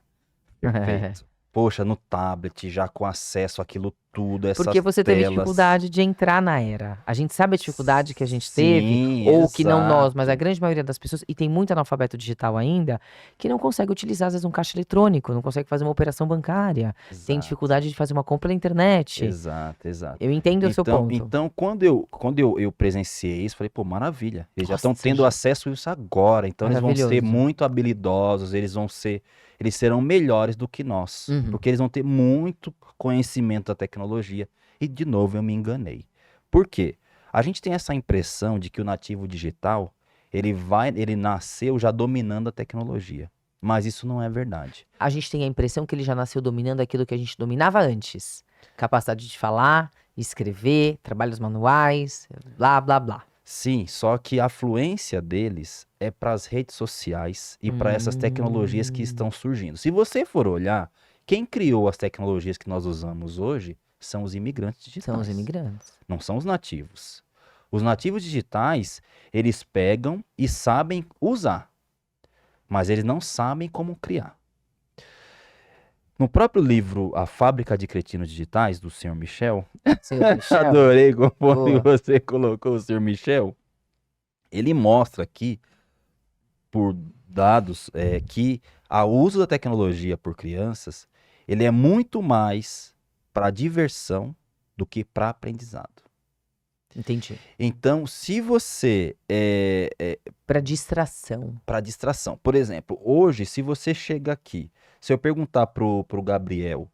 Perfeito. Poxa, no tablet, já com acesso àquilo tudo, essas Porque você teve telas. dificuldade de entrar na era. A gente sabe a dificuldade que a gente teve, Sim, ou que não nós, exato. mas a grande maioria das pessoas, e tem muito analfabeto digital ainda, que não consegue utilizar, às vezes, um caixa eletrônico, não consegue fazer uma operação bancária, tem Exato, dificuldade de fazer uma compra na internet. exato, exato. Eu entendo o seu ponto. Então, quando eu presenciei isso, falei, pô, maravilha. Eles já estão Nossa, tendo acesso a isso agora. Então, eles vão ser Maravilhoso. muito habilidosos, eles serão melhores do que nós. Uhum. Porque eles vão ter muito conhecimento da tecnologia. E, de novo, eu me enganei. Por quê? A gente tem essa impressão de que o nativo digital, ele nasceu já dominando a tecnologia. Mas isso não é verdade. A gente tem a impressão que ele já nasceu dominando aquilo que a gente dominava antes. Capacidade de falar, escrever, trabalhos manuais, blá, blá, blá. Sim, só que a fluência deles é para as redes sociais e para essas tecnologias que estão surgindo. Se você for olhar, quem criou as tecnologias que nós usamos hoje são os imigrantes digitais. São os imigrantes. Não são os nativos. Os nativos digitais, eles pegam e sabem usar, mas eles não sabem como criar. No próprio livro A Fábrica de Cretinos Digitais, do Sr. Michel, Senhor Michel, adorei como Boa. você colocou o Sr. Michel, ele mostra aqui, por dados, que o uso da tecnologia por crianças, ele é muito mais para diversão do que para aprendizado. entendi. Então, se você Pra distração. para distração. Por exemplo, hoje, se você chega aqui, se eu perguntar pro Gabriel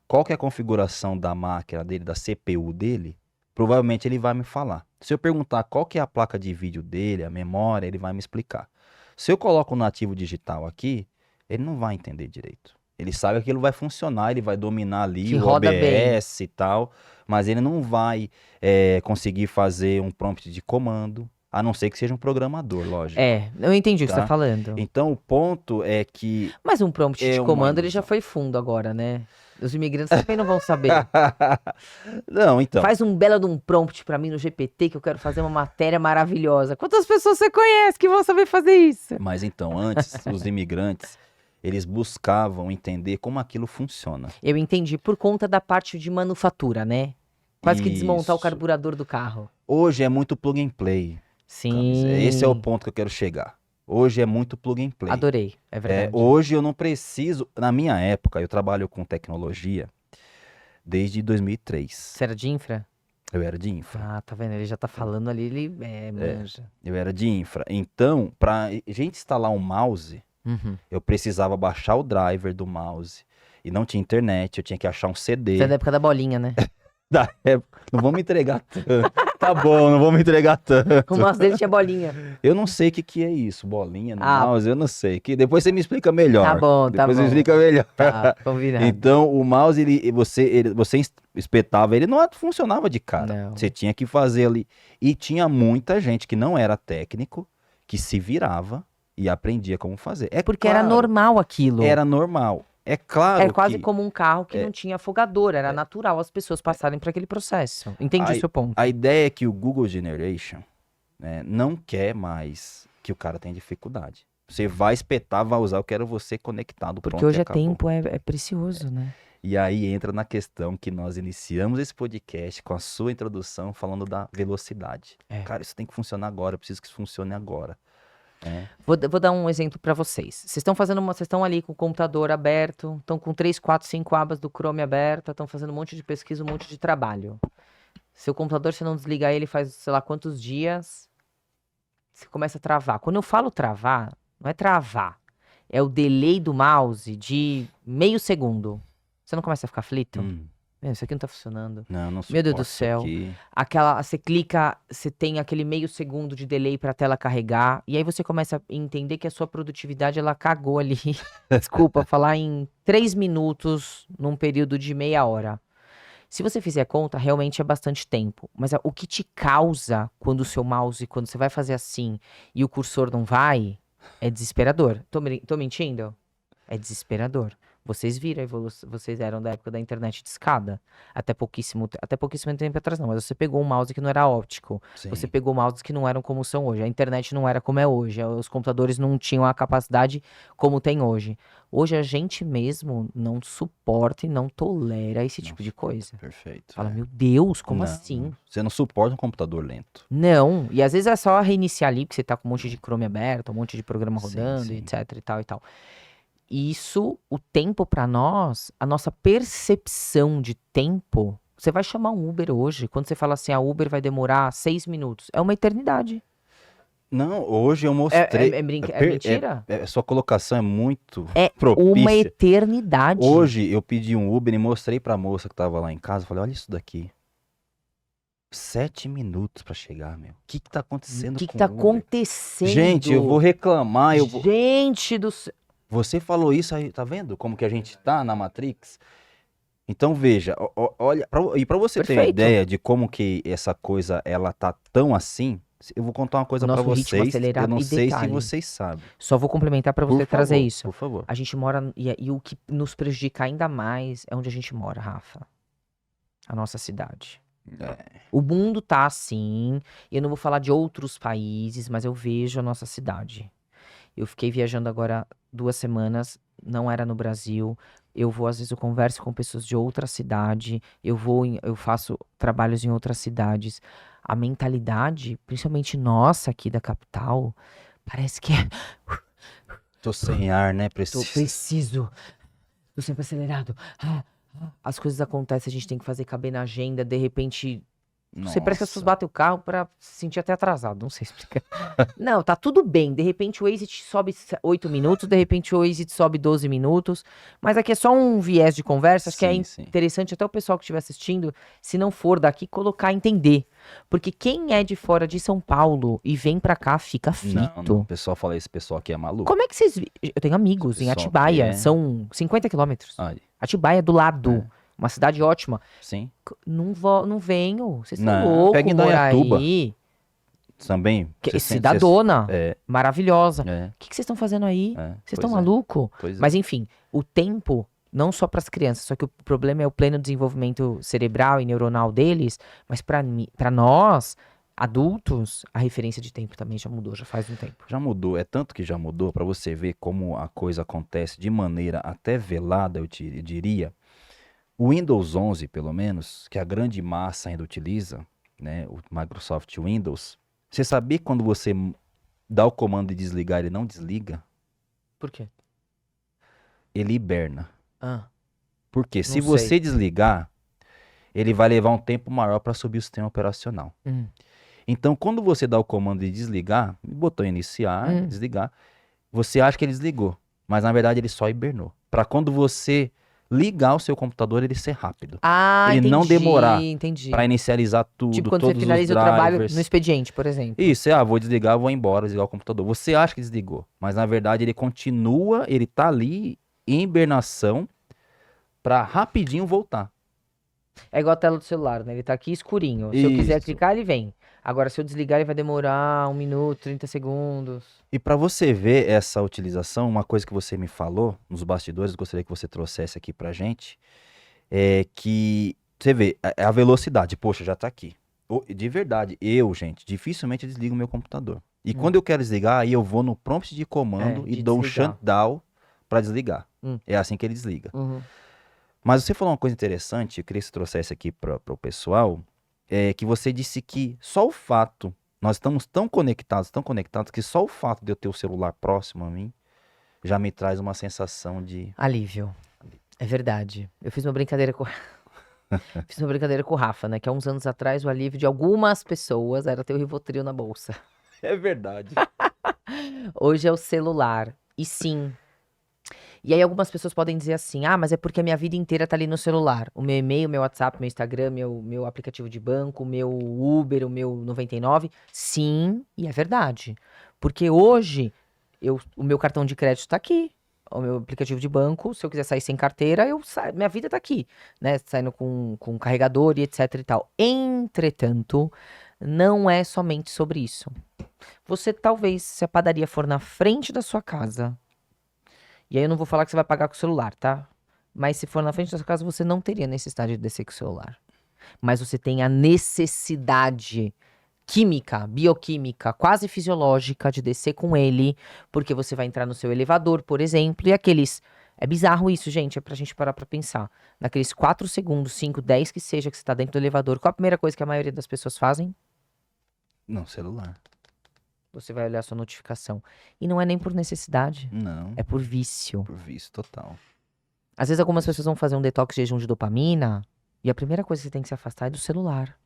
qual que é a configuração da máquina dele, da CPU dele, provavelmente ele vai me falar. Se eu perguntar qual que é a placa de vídeo dele, a memória, ele vai me explicar. Se eu coloco o nativo digital aqui, ele não vai entender direito. Ele sabe que aquilo vai funcionar, ele vai dominar ali Que o roda bem. OBS e tal, mas ele não vai conseguir fazer um prompt de comando. A não ser que seja um programador, lógico. Eu entendi o que você Tá? tá falando. Então, o ponto é que Mas um prompt é de uma comando, ele já ilusão. foi fundo agora, né? Os imigrantes também não vão saber. Não, então. Faz um belo de um prompt pra mim no GPT que eu quero fazer uma matéria maravilhosa. Quantas pessoas você conhece que vão saber fazer isso? Mas então, antes, os imigrantes, eles buscavam entender como aquilo funciona. Eu entendi, por conta da parte de manufatura, né? Quase que desmontar o Isso. carburador do carro. Hoje é muito plug and play. Camis. Esse é o ponto que eu quero chegar. Hoje é muito plug and play. Adorei, é verdade. Hoje eu não preciso. Na minha época, eu trabalho com tecnologia desde 2003. Você era de infra? Eu era de infra. Ah, tá vendo? Ele já tá falando ali, ele manja. Eu era de infra. Então, pra gente instalar um mouse, Uhum. eu precisava baixar o driver do mouse. E não tinha internet, eu tinha que achar um CD. Você é da época da bolinha, né? Da época. Não vou me entregar tanto. Tá bom, não vou me entregar tanto. O mouse dele tinha bolinha. Eu não sei o que é isso, bolinha no Ah. mouse, eu não sei. Depois você me explica melhor. Tá bom, tá Depois você bom. me explica melhor. Tá, combinado. Então, o mouse, você espetava, ele não funcionava de cara. Não. Você tinha que fazer ali. E tinha muita gente que não era técnico, que se virava e aprendia como fazer. Porque era normal aquilo. Era normal. É claro Era quase que como um carro que não tinha afogador. Era natural as pessoas passarem por aquele processo. Entendi o seu ponto. a ideia é que o Google Generation, né, não quer mais que o cara tenha dificuldade. Você vai espetar, vai usar, eu quero você conectado. Porque pronto, e hoje acabou. tempo é precioso, né? E aí entra na questão que nós iniciamos esse podcast com a sua introdução falando da velocidade. Cara, isso tem que funcionar agora, eu preciso que isso funcione agora. Vou dar um exemplo para vocês. Vocês estão ali com o computador aberto, estão com 3, 4, 5 abas do Chrome aberta, estão fazendo um monte de pesquisa, um monte de trabalho. Seu computador, se não desligar ele faz sei lá quantos dias, você começa a travar. Quando eu falo travar, não é travar. É o delay do mouse de meio segundo. Você não começa a ficar aflito? Isso aqui não tá funcionando. Não Meu Deus do suporto céu. aqui. Você clica, você tem aquele meio segundo de delay pra tela carregar, e aí você começa a entender que a sua produtividade, ela cagou ali. Desculpa, falar em 3 minutos num período de meia hora. Se você fizer a conta, realmente é bastante tempo. Mas o que te causa quando o seu mouse, quando você vai fazer assim e o cursor não vai, é desesperador. Tô mentindo? É desesperador. Vocês viram a evolução, vocês eram da época da internet de escada. Até pouquíssimo tempo atrás não, mas você pegou um mouse que não era óptico. Sim. Você pegou mouses que não eram como são hoje. A internet não era como é hoje. Os computadores não tinham a capacidade como tem hoje. Hoje a gente mesmo não suporta e não tolera esse tipo de coisa. Perfeito. Fala, meu Deus, como Não, assim? Você não suporta um computador lento. Não, e às vezes é só reiniciar ali, porque você tá com um monte de Chrome aberto, um monte de programa Sim, rodando, sim. etc e tal e tal. Isso, o tempo pra nós, a nossa percepção de tempo, você vai chamar um Uber hoje, quando você fala assim, a Uber vai demorar 6 minutos, é uma eternidade. Não, hoje eu mostrei. É mentira? Sua colocação é muito É propícia. uma eternidade. Hoje eu pedi um Uber e mostrei pra moça que tava lá em casa. Falei, olha isso daqui. 7 minutos pra chegar, meu. O que tá acontecendo O que com tá o Uber? acontecendo? Gente, eu vou reclamar. Gente do céu. Você falou isso aí, tá vendo? Como que a gente tá na Matrix? Então veja, olha, e pra você ter uma Perfeito. ideia de como que essa coisa ela tá tão assim, eu vou contar uma coisa pra Nosso ritmo vocês. acelerado Eu não e sei se detalhe. vocês sabem. Só vou complementar pra você Por trazer favor, isso. Por favor. A gente mora, e o que nos prejudica ainda mais é onde a gente mora, Rafa. A nossa cidade. O mundo tá assim, e eu não vou falar de outros países, mas eu vejo a nossa cidade. Eu fiquei viajando agora 2 semanas, não era no Brasil. Eu vou, às vezes, eu converso com pessoas de outra cidade, eu faço trabalhos em outras cidades. A mentalidade, principalmente nossa aqui da capital, parece que é. Tô sem ar, né? Preciso. Tô sempre acelerado. As coisas acontecem, a gente tem que fazer caber na agenda, de repente. Você parece que as pessoas batem o carro pra se sentir até atrasado, não sei explicar. Não, tá tudo bem. De repente o Waze te sobe 8 minutos, de repente o Waze te sobe 12 minutos. Mas aqui é só um viés de conversa. Acho que é interessante até o pessoal que estiver assistindo, se não for daqui, colocar, entender. Porque quem é de fora de São Paulo e vem pra cá fica aflito. Não, o pessoal fala, esse pessoal aqui é maluco. Como é que vocês. Eu tenho amigos em Atibaia, são 50 quilômetros. Atibaia do lado. Uma cidade ótima. Sim. Não venho. Vocês são loucos pega morar Indaiatuba. aí. também. Você sente. Cidadona, É, maravilhosa. é, O que vocês estão fazendo aí? é. Vocês estão Pois é. maluco? Pois é. Mas enfim, o tempo, não só para as crianças, só que o problema é o pleno desenvolvimento cerebral e neuronal deles, mas para nós, adultos, a referência de tempo também já mudou, já faz um tempo. Já mudou, é tanto que já mudou, para você ver como a coisa acontece de maneira até velada, eu diria. O Windows 11, pelo menos, que a grande massa ainda utiliza, né, o Microsoft Windows, você sabia que quando você dá o comando de desligar, ele não desliga? Por quê? Ele hiberna. Ah, Porque se não você sei. desligar, ele vai levar um tempo maior para subir o sistema operacional. Então, quando você dá o comando de desligar, botão iniciar, desligar, você acha que ele desligou, mas na verdade ele só hibernou. Para quando você ligar o seu computador, ele ser rápido. Ah, Ele entendi, não demorar entendi. para inicializar tudo, Tipo quando você todos os finaliza o trabalho drivers. no expediente, por exemplo. Isso, vou desligar, vou embora, desligar o computador. Você acha que desligou, mas na verdade ele continua, ele tá ali em hibernação para rapidinho voltar. É igual a tela do celular, né? Ele tá aqui escurinho. Se eu quiser Isso. clicar, ele vem. Agora, se eu desligar, ele vai demorar 1 minuto, 30 segundos. E para você ver essa utilização, uma coisa que você me falou nos bastidores, gostaria que você trouxesse aqui pra gente, é que você vê a velocidade, poxa, já tá aqui. De verdade, gente, dificilmente desligo meu computador. E quando eu quero desligar, aí eu vou no prompt de comando e de dou um desligar. shutdown para desligar. É assim que ele desliga. Mas você falou uma coisa interessante, eu queria que você trouxesse aqui para o pessoal, que você disse que só o fato, nós estamos tão conectados, que só o fato de eu ter o celular próximo a mim já me traz uma sensação de... Alívio. É verdade. Eu fiz uma brincadeira com... fiz uma brincadeira com o Rafa, né? Que há uns anos atrás o alívio de algumas pessoas era ter o Rivotril na bolsa. É verdade. Hoje é o celular. E sim. E aí algumas pessoas podem dizer assim, mas é porque a minha vida inteira tá ali no celular. O meu e-mail, meu WhatsApp, meu Instagram, meu aplicativo de banco, o meu Uber, o meu 99. Sim, e é verdade. Porque hoje, o meu cartão de crédito tá aqui. O meu aplicativo de banco, se eu quiser sair sem carteira, minha vida tá aqui, né? Saindo com carregador e etc e tal. Entretanto, não é somente sobre isso. Você talvez, se a padaria for na frente da sua casa, e aí eu não vou falar que você vai pagar com o celular, tá? Mas se for na frente da sua casa, você não teria necessidade de descer com o celular. Mas você tem a necessidade química, bioquímica, quase fisiológica de descer com ele, porque você vai entrar no seu elevador, por exemplo, e aqueles... É bizarro isso, gente, é pra gente parar pra pensar. Naqueles 4 segundos, 5, 10 que seja que você tá dentro do elevador, qual a primeira coisa que a maioria das pessoas fazem? Não, celular. Você vai olhar a sua notificação. E não é nem por necessidade, Não, é por vício. por vício total. Às vezes algumas pessoas vão fazer um detox jejum de dopamina e a primeira coisa que você tem que se afastar é do celular.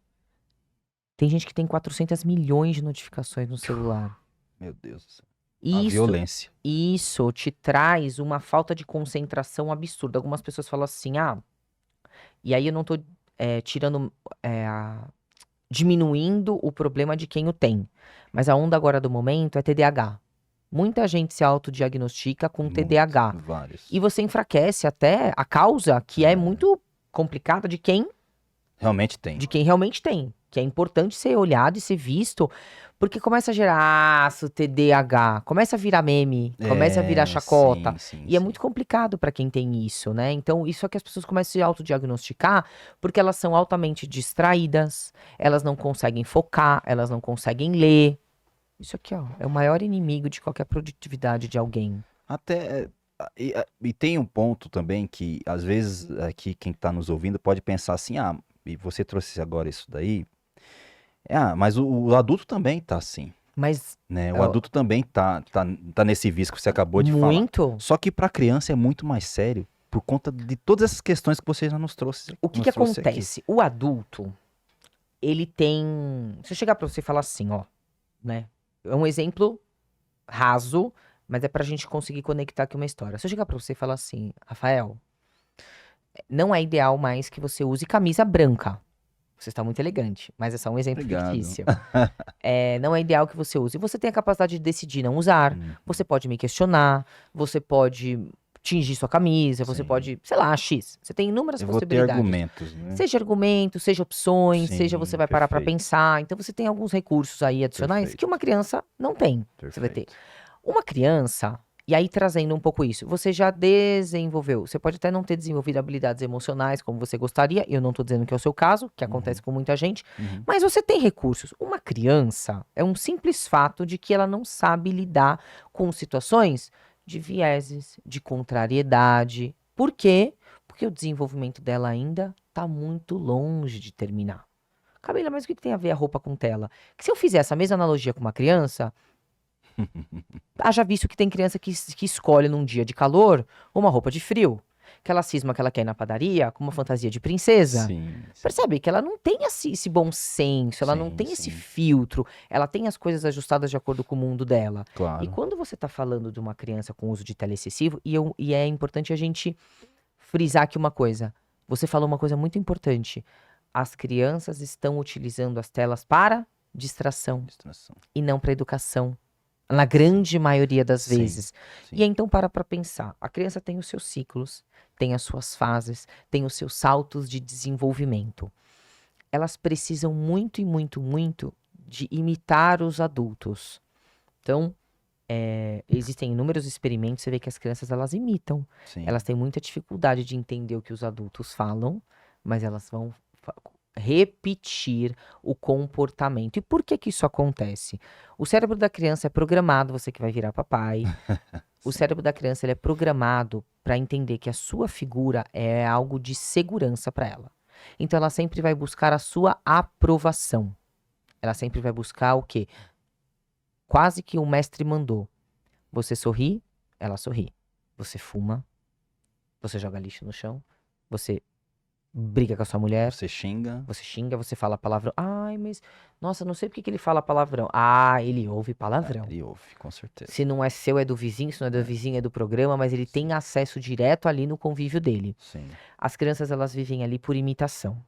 Tem gente que tem 400 milhões de notificações no celular. Meu Deus do céu. A Isso, violência. isso te traz uma falta de concentração absurda. Algumas pessoas falam assim, e aí eu não tô diminuindo o problema de quem o tem. Mas a onda agora do momento é TDAH. Muita gente se autodiagnostica com TDAH. Vários. E você enfraquece até a causa, que é muito complicada, de quem Realmente tem. realmente tem. Que é importante ser olhado e ser visto, porque começa a gerar TDAH, começa a virar meme, começa a virar chacota. Sim, E é muito complicado para quem tem isso, né? Então, isso é que as pessoas começam a se autodiagnosticar, porque elas são altamente distraídas, elas não conseguem focar, elas não conseguem ler. Isso aqui, ó, é o maior inimigo de qualquer produtividade de alguém. Até. E tem um ponto também que, às vezes, aqui quem está nos ouvindo pode pensar assim: e você trouxe agora isso daí. Mas o adulto também tá assim. Mas. Né? O adulto também tá nesse vício que você acabou de falar. Muito. Só que para criança é muito mais sério por conta de todas essas questões que você já nos trouxe. O que acontece? O adulto, ele tem. Se eu chegar pra você e falar assim, ó, né? É um exemplo raso, mas é pra gente conseguir conectar aqui uma história. Se eu chegar pra você e falar assim, Rafael, não é ideal mais que você use camisa branca. Você está muito elegante, mas é só um exemplo fictício. Não é ideal que você use. Você tem a capacidade de decidir não usar. Você pode me questionar. Você pode tingir sua camisa, você Sim. pode, sei lá, X. Você tem inúmeras Eu vou ter possibilidades. argumentos, né? Seja argumentos, seja opções, seja Sim, você vai parar pra perfeito. pensar. Então você tem alguns recursos aí adicionais que Perfeito. uma criança não tem. Você vai ter. Perfeito. Uma criança, e aí trazendo um pouco isso, você já desenvolveu, você pode até não ter desenvolvido habilidades emocionais como você gostaria, eu não tô dizendo que é o seu caso, que acontece com muita gente, Uhum. mas você tem recursos. Uma criança é um simples fato de que ela não sabe lidar com situações de vieses, de contrariedade. Por quê? Porque o desenvolvimento dela ainda tá muito longe de terminar. Camila, mas o que que tem a ver a roupa com tela? Que se eu fizer essa mesma analogia com uma criança, haja visto que tem criança que escolhe num dia de calor uma roupa de frio. Que ela cisma que ela quer ir na padaria com uma fantasia de princesa. Sim, sim. Percebe que ela não tem esse bom senso, ela não Sim, tem esse sim. filtro, ela tem as coisas ajustadas de acordo com o mundo dela. E Claro. quando você tá falando de uma criança com uso de tela excessivo, e é importante a gente frisar aqui uma coisa. Você falou uma coisa muito importante. As crianças estão utilizando as telas para distração Distração. e não para educação. Na grande maioria das Sim, vezes. sim. E aí, então para pensar. A criança tem os seus ciclos, tem as suas fases, tem os seus saltos de desenvolvimento. Elas precisam muito e muito, muito de imitar os adultos. Então, existem inúmeros experimentos, você vê que as crianças elas imitam. Sim. Elas têm muita dificuldade de entender o que os adultos falam, mas elas vão repetir o comportamento. E por que que isso acontece? O cérebro da criança é programado, você que vai virar papai. O cérebro da criança ele é programado para entender que a sua figura é algo de segurança para ela. Então ela sempre vai buscar a sua aprovação. Ela sempre vai buscar o quê? Quase que o mestre mandou. Você sorri, ela sorri. Você fuma, você joga lixo no chão, você briga com a sua mulher, Você xinga. você xinga, você fala palavrão. Ai, mas nossa, não sei por que que ele fala palavrão. Ah, ele ouve palavrão. Ele ouve, com certeza. Se não é seu, é do vizinho, se não é do vizinho, é do programa, mas ele tem acesso direto ali no convívio dele. Sim. As crianças, elas vivem ali por imitação.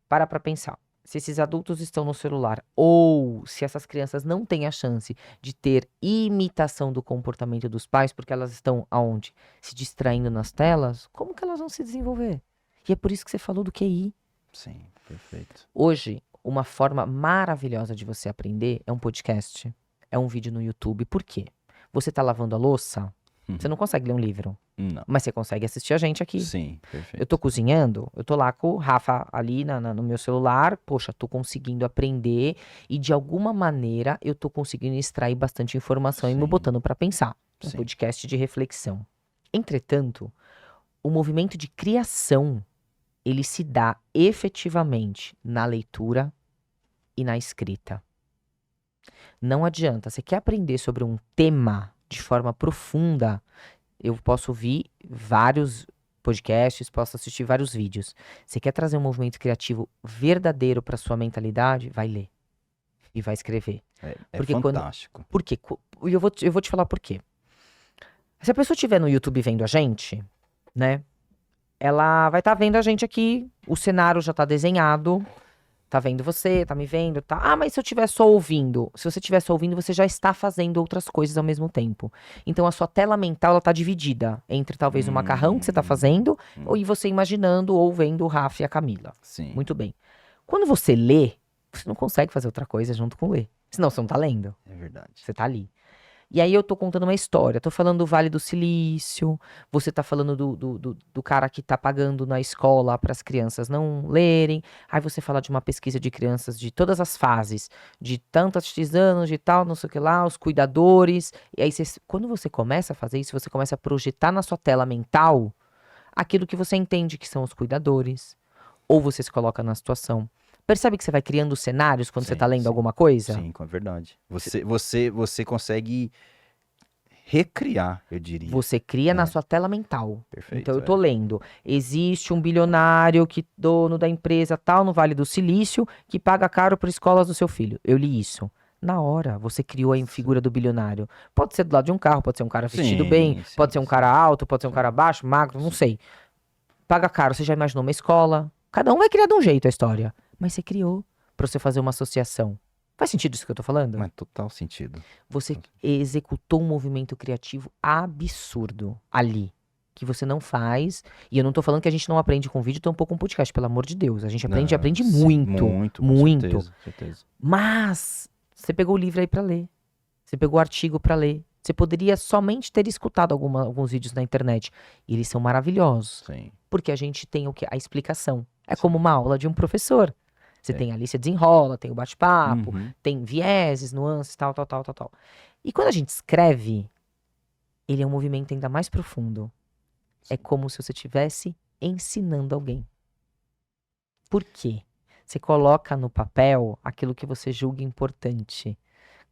Para pra pensar. Se esses adultos estão no celular, ou se essas crianças não têm a chance de ter imitação do comportamento dos pais, porque elas estão aonde? Se distraindo nas telas, como que elas vão se desenvolver? E é por isso que você falou do QI. Sim, perfeito. Hoje, uma forma maravilhosa de você aprender é um podcast, é um vídeo no YouTube. Por quê? Você tá lavando a louça, você não consegue ler um livro, Não. mas você consegue assistir a gente aqui. Sim, perfeito. Eu tô cozinhando, eu tô lá com o Rafa ali no meu celular, poxa, tô conseguindo aprender e de alguma maneira eu tô conseguindo extrair bastante informação e me Sim. botando pra pensar. Um Sim. podcast de reflexão. Entretanto, o movimento de criação, ele se dá efetivamente na leitura e na escrita. Não adianta, você quer aprender sobre um tema de forma profunda, eu posso ouvir vários podcasts, posso assistir vários vídeos. Você quer trazer um movimento criativo verdadeiro para sua mentalidade? Vai ler e vai escrever. É Porque quando- fantástico. Por quê? E eu vou te falar por quê. Se a pessoa estiver no YouTube vendo a gente, né? Ela vai estar vendo a gente aqui, o cenário já tá desenhado, tá vendo você, tá me vendo, tá? Ah, mas se eu estiver só ouvindo? Se você estiver só ouvindo, você já está fazendo outras coisas ao mesmo tempo. Então a sua tela mental, ela tá dividida entre talvez o macarrão que você tá fazendo e você imaginando ou vendo o Rafa e a Camila. Sim. Muito bem. Quando você lê, você não consegue fazer outra coisa junto com ler. Senão você não tá lendo, É verdade. você tá ali. E aí eu tô contando uma história, tô falando do Vale do Silício, você tá falando do cara que tá pagando na escola para as crianças não lerem, aí você fala de uma pesquisa de crianças de todas as fases, de tantos X anos, de tal, não sei o que lá, os cuidadores, e aí quando você começa a fazer isso, você começa a projetar na sua tela mental aquilo que você entende que são os cuidadores, ou você se coloca na situação. Percebe que você vai criando cenários quando você Sim, tá lendo sim. alguma coisa? Sim, é verdade. Você consegue recriar, eu diria. Você cria na sua tela mental. Perfeito. Então eu tô lendo. Existe um bilionário que dono da empresa tal no Vale do Silício que paga caro por escolas do seu filho. Eu li isso. Na hora, você criou a figura do bilionário. Pode ser do lado de um carro, pode ser um cara vestido Sim, bem, sim, pode ser um sim. cara alto, pode ser um cara baixo, magro, não sei. Paga caro, você já imaginou uma escola? Cada um vai criar de um jeito a história. Mas você criou pra você fazer uma associação. Faz sentido isso que eu tô falando? Mas total sentido. Você executou um movimento criativo absurdo ali. que você não faz. E eu não tô falando que a gente não aprende com vídeo, tampouco com podcast, pelo amor de Deus. A gente aprende, Não, aprende sim, muito, muito, com muito. certeza, certeza. Mas você pegou o livro aí pra ler. Você pegou o artigo pra ler. Você poderia somente ter escutado alguns vídeos na internet. E eles são maravilhosos. Sim, Porque a gente tem o quê? A explicação. É sim, como uma aula de um professor. Você sim. tem ali, você desenrola, tem o bate-papo, Uhum, tem vieses, nuances, tal, tal, tal, tal, tal. E quando a gente escreve, ele é um movimento ainda mais profundo. É sim. como se você estivesse ensinando alguém. Por quê? Você coloca no papel aquilo que você julga importante.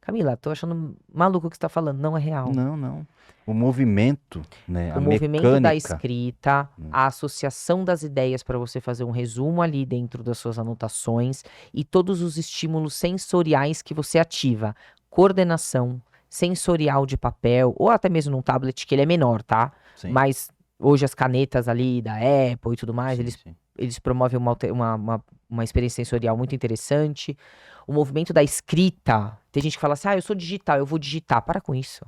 Camila, tô achando maluco o que você tá falando. Não é real. Não, não. O movimento, né? O A movimento da mecânica. escrita, Hum, a associação das ideias para você fazer um resumo ali dentro das suas anotações e todos os estímulos sensoriais que você ativa. Coordenação sensorial de papel, ou até mesmo num tablet, que ele é menor, tá? Sim, Mas hoje as canetas ali da Apple e tudo mais, sim, eles, sim. eles promovem uma experiência sensorial muito interessante. O movimento da escrita. Tem gente que fala assim, eu sou digital, eu vou digitar. Para com isso.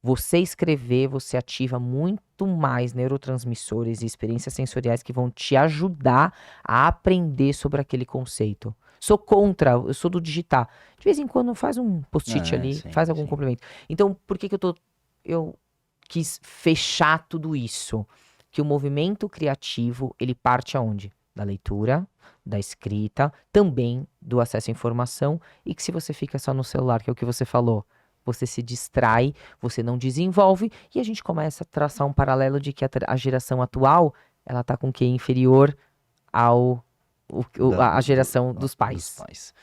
Você escrever, você ativa muito mais neurotransmissores e experiências sensoriais que vão te ajudar a aprender sobre aquele conceito. Sou contra, eu sou do digitar. De vez em quando faz um post-it ali, Sim, faz algum sim. complemento. Então, por que que eu quis fechar tudo isso? Que o movimento criativo, ele parte aonde? Da leitura, da escrita, também do acesso à informação, e que se você fica só no celular, que é o que você falou, você se distrai, você não desenvolve, e a gente começa a traçar um paralelo de que a geração atual, ela tá com o quê? Inferior ao a geração dos Dos pais. pais.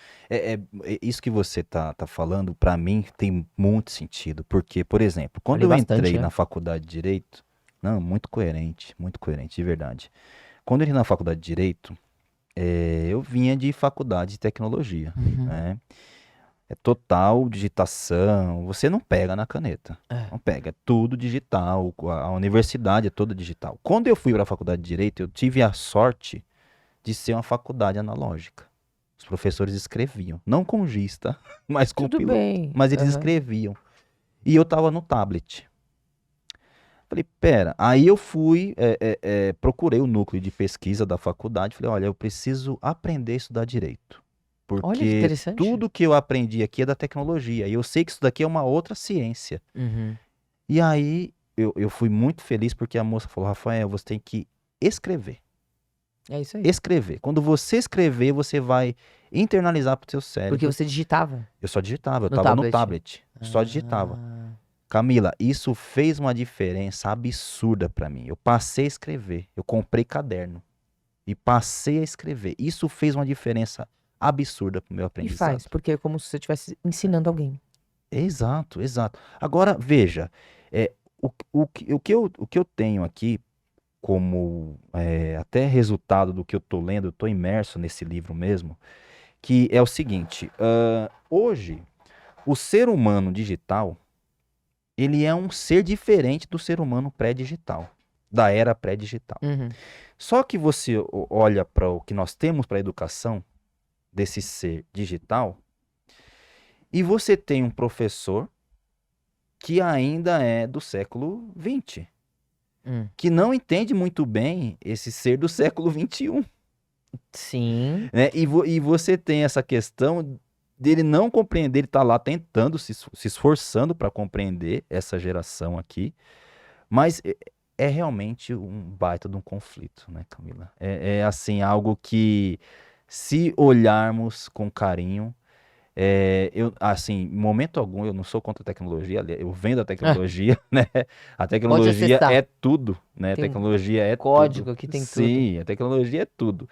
Isso que você tá falando, para mim, tem muito sentido. Porque, por exemplo, quando Falei eu bastante, entrei né? na faculdade de Direito, não, muito coerente, de verdade. Quando eu entrei na faculdade de Direito, eu vinha de faculdade de tecnologia, Uhum. né? É total digitação, você não pega na caneta. É. Não pega, é tudo digital, a universidade é toda digital. Quando eu fui para a faculdade de Direito, eu tive a sorte de ser uma faculdade analógica. Os professores escreviam, não com giz, tá? Mas com Tudo piloto. bem. Mas eles Aham. escreviam. E eu tava no tablet. Falei, pera. Aí eu fui, procurei o núcleo de pesquisa da faculdade. Falei, olha, eu preciso aprender a estudar direito. Olha que Porque interessante. tudo que eu aprendi aqui é da tecnologia. E eu sei que isso daqui é uma outra ciência. Uhum. E aí eu fui muito feliz porque a moça falou, Rafael, você tem que escrever. É isso aí. Escrever. Quando você escrever, você vai internalizar pro seu Porque cérebro. você digitava Eu só digitava, eu no tava no tablet. tablet, só digitava. Ah, Camila, isso fez uma diferença absurda pra mim. Eu passei a escrever, eu comprei caderno e passei a escrever. Isso fez uma diferença absurda pro meu e faz, aprendizado. porque é como se você estivesse ensinando alguém. Exato, exato. Agora, veja, o que eu tenho aqui como até resultado do que eu tô lendo, eu tô imerso nesse livro mesmo, que é o seguinte, hoje, o ser humano digital, ele é um ser diferente do ser humano pré-digital, da era pré-digital. Uhum. Só que você olha para o que nós temos para a educação desse ser digital, e você tem um professor que ainda é do século XX, Hum. que não entende muito bem esse ser do século XXI. Sim. Né? E você tem essa questão dele não compreender, ele tá lá tentando, se esforçando para compreender essa geração aqui, mas é realmente um baita de um conflito, né, Camila? É assim, algo que, se olharmos com carinho, assim, em momento algum, eu não sou contra a tecnologia, eu vendo a Ah, tecnologia, né? A pode tecnologia acessar. é tudo, né? A Tem um tecnologia é tudo. código aqui, tem tudo. Sim, a tecnologia é tudo.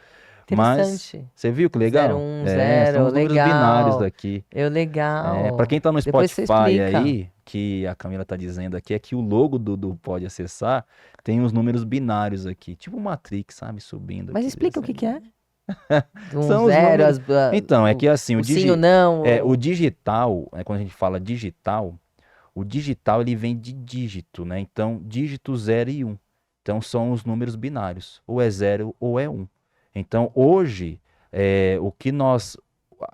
Mas, Interessante. você viu que Zero legal? um zero, São os números binários legal. daqui. Para quem Legal. tá no Depois você Spotify explica. aí, que a Camila tá dizendo aqui, é que o logo do Pode Acessar tem os números binários aqui, tipo Matrix, sabe? Subindo Mas aqui, explica o que descendo. que é. Do um São os zero, números. Então, é que assim, o sim, o não. o digital, quando a gente fala digital, o digital ele vem de dígito, né? Então, dígito 0 e 1. Então, são os números binários. Ou é 0 ou é 1. Então, hoje, o que nós.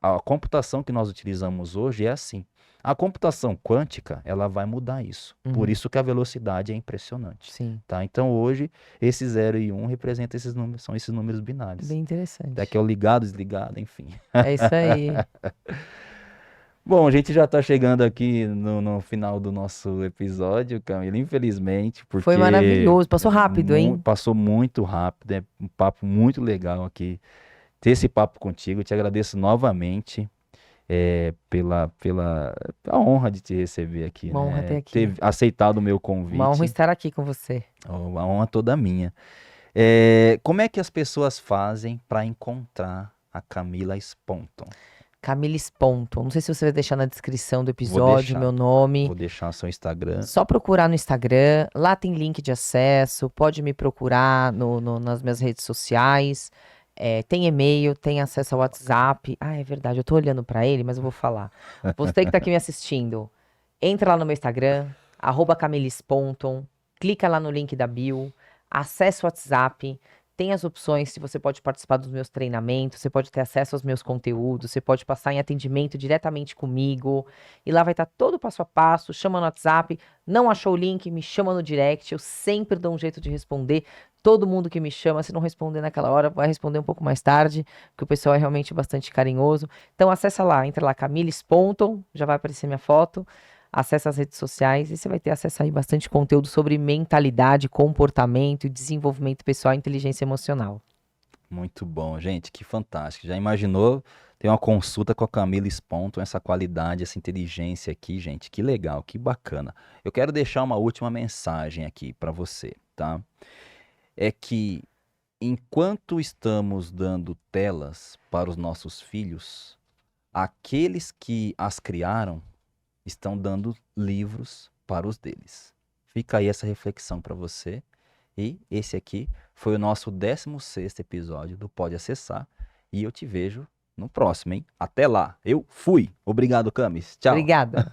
A computação que nós utilizamos hoje é assim. A computação quântica, ela vai mudar isso. Por Uhum. isso que a velocidade é impressionante, Sim, tá? Então hoje, esse 0 e 1 representam esses números, são esses números binários. bem Daqui é interessante. o ligado, desligado, enfim. É isso aí. Bom, a gente já está chegando aqui no final do nosso episódio, Camila, infelizmente, Foi porque maravilhoso. Passou rápido, hein? passou muito rápido, é um papo muito legal aqui. Ter esse papo contigo, eu te agradeço novamente pela a honra de te receber aqui, Uma honra ter né? aqui. Ter aceitado o meu Uma honra convite, estar aqui com você. a honra toda minha. Como é que as pessoas fazem para encontrar a Camila Sponton? Camille Sponton. Não sei se você vai deixar na descrição do Vou episódio meu nome. Vou deixar seu Instagram. Só procurar no Instagram. Lá tem link de acesso. Pode me procurar nas minhas redes sociais. Tem e-mail, tem acesso ao WhatsApp. Ah, é verdade. Eu tô olhando pra ele, mas eu vou falar. Você que tá aqui me assistindo, entra lá no meu Instagram, @Camille Sponton. Clica lá no link da bio. Acessa o WhatsApp. Tem as opções se você pode participar dos meus treinamentos, você pode ter acesso aos meus conteúdos, você pode passar em atendimento diretamente comigo. E lá vai estar todo o passo a passo. Chama no WhatsApp. Não achou o link? Me chama no direct. Eu sempre dou um jeito de responder. Todo mundo que me chama, se não responder naquela hora, vai responder um pouco mais tarde, porque o pessoal é realmente bastante carinhoso. Então acessa lá, entra lá, Camille Sponton, já vai aparecer minha foto. Acessa as redes sociais e você vai ter acesso aí bastante conteúdo sobre mentalidade, comportamento e desenvolvimento pessoal e inteligência emocional. Muito bom, gente, que fantástico. Já imaginou ter uma consulta com a Camila Sponton, essa qualidade, essa inteligência aqui, gente? Que legal, que bacana. Eu quero deixar uma última mensagem aqui para você, tá? É que enquanto estamos dando telas para os nossos filhos, aqueles que as criaram estão dando livros para os deles. Fica aí essa reflexão para você. E esse aqui foi o nosso 16º episódio do Pode Acessar. E eu te vejo no próximo, hein? Até lá. Eu fui. Obrigado, Camis. Tchau. Obrigada.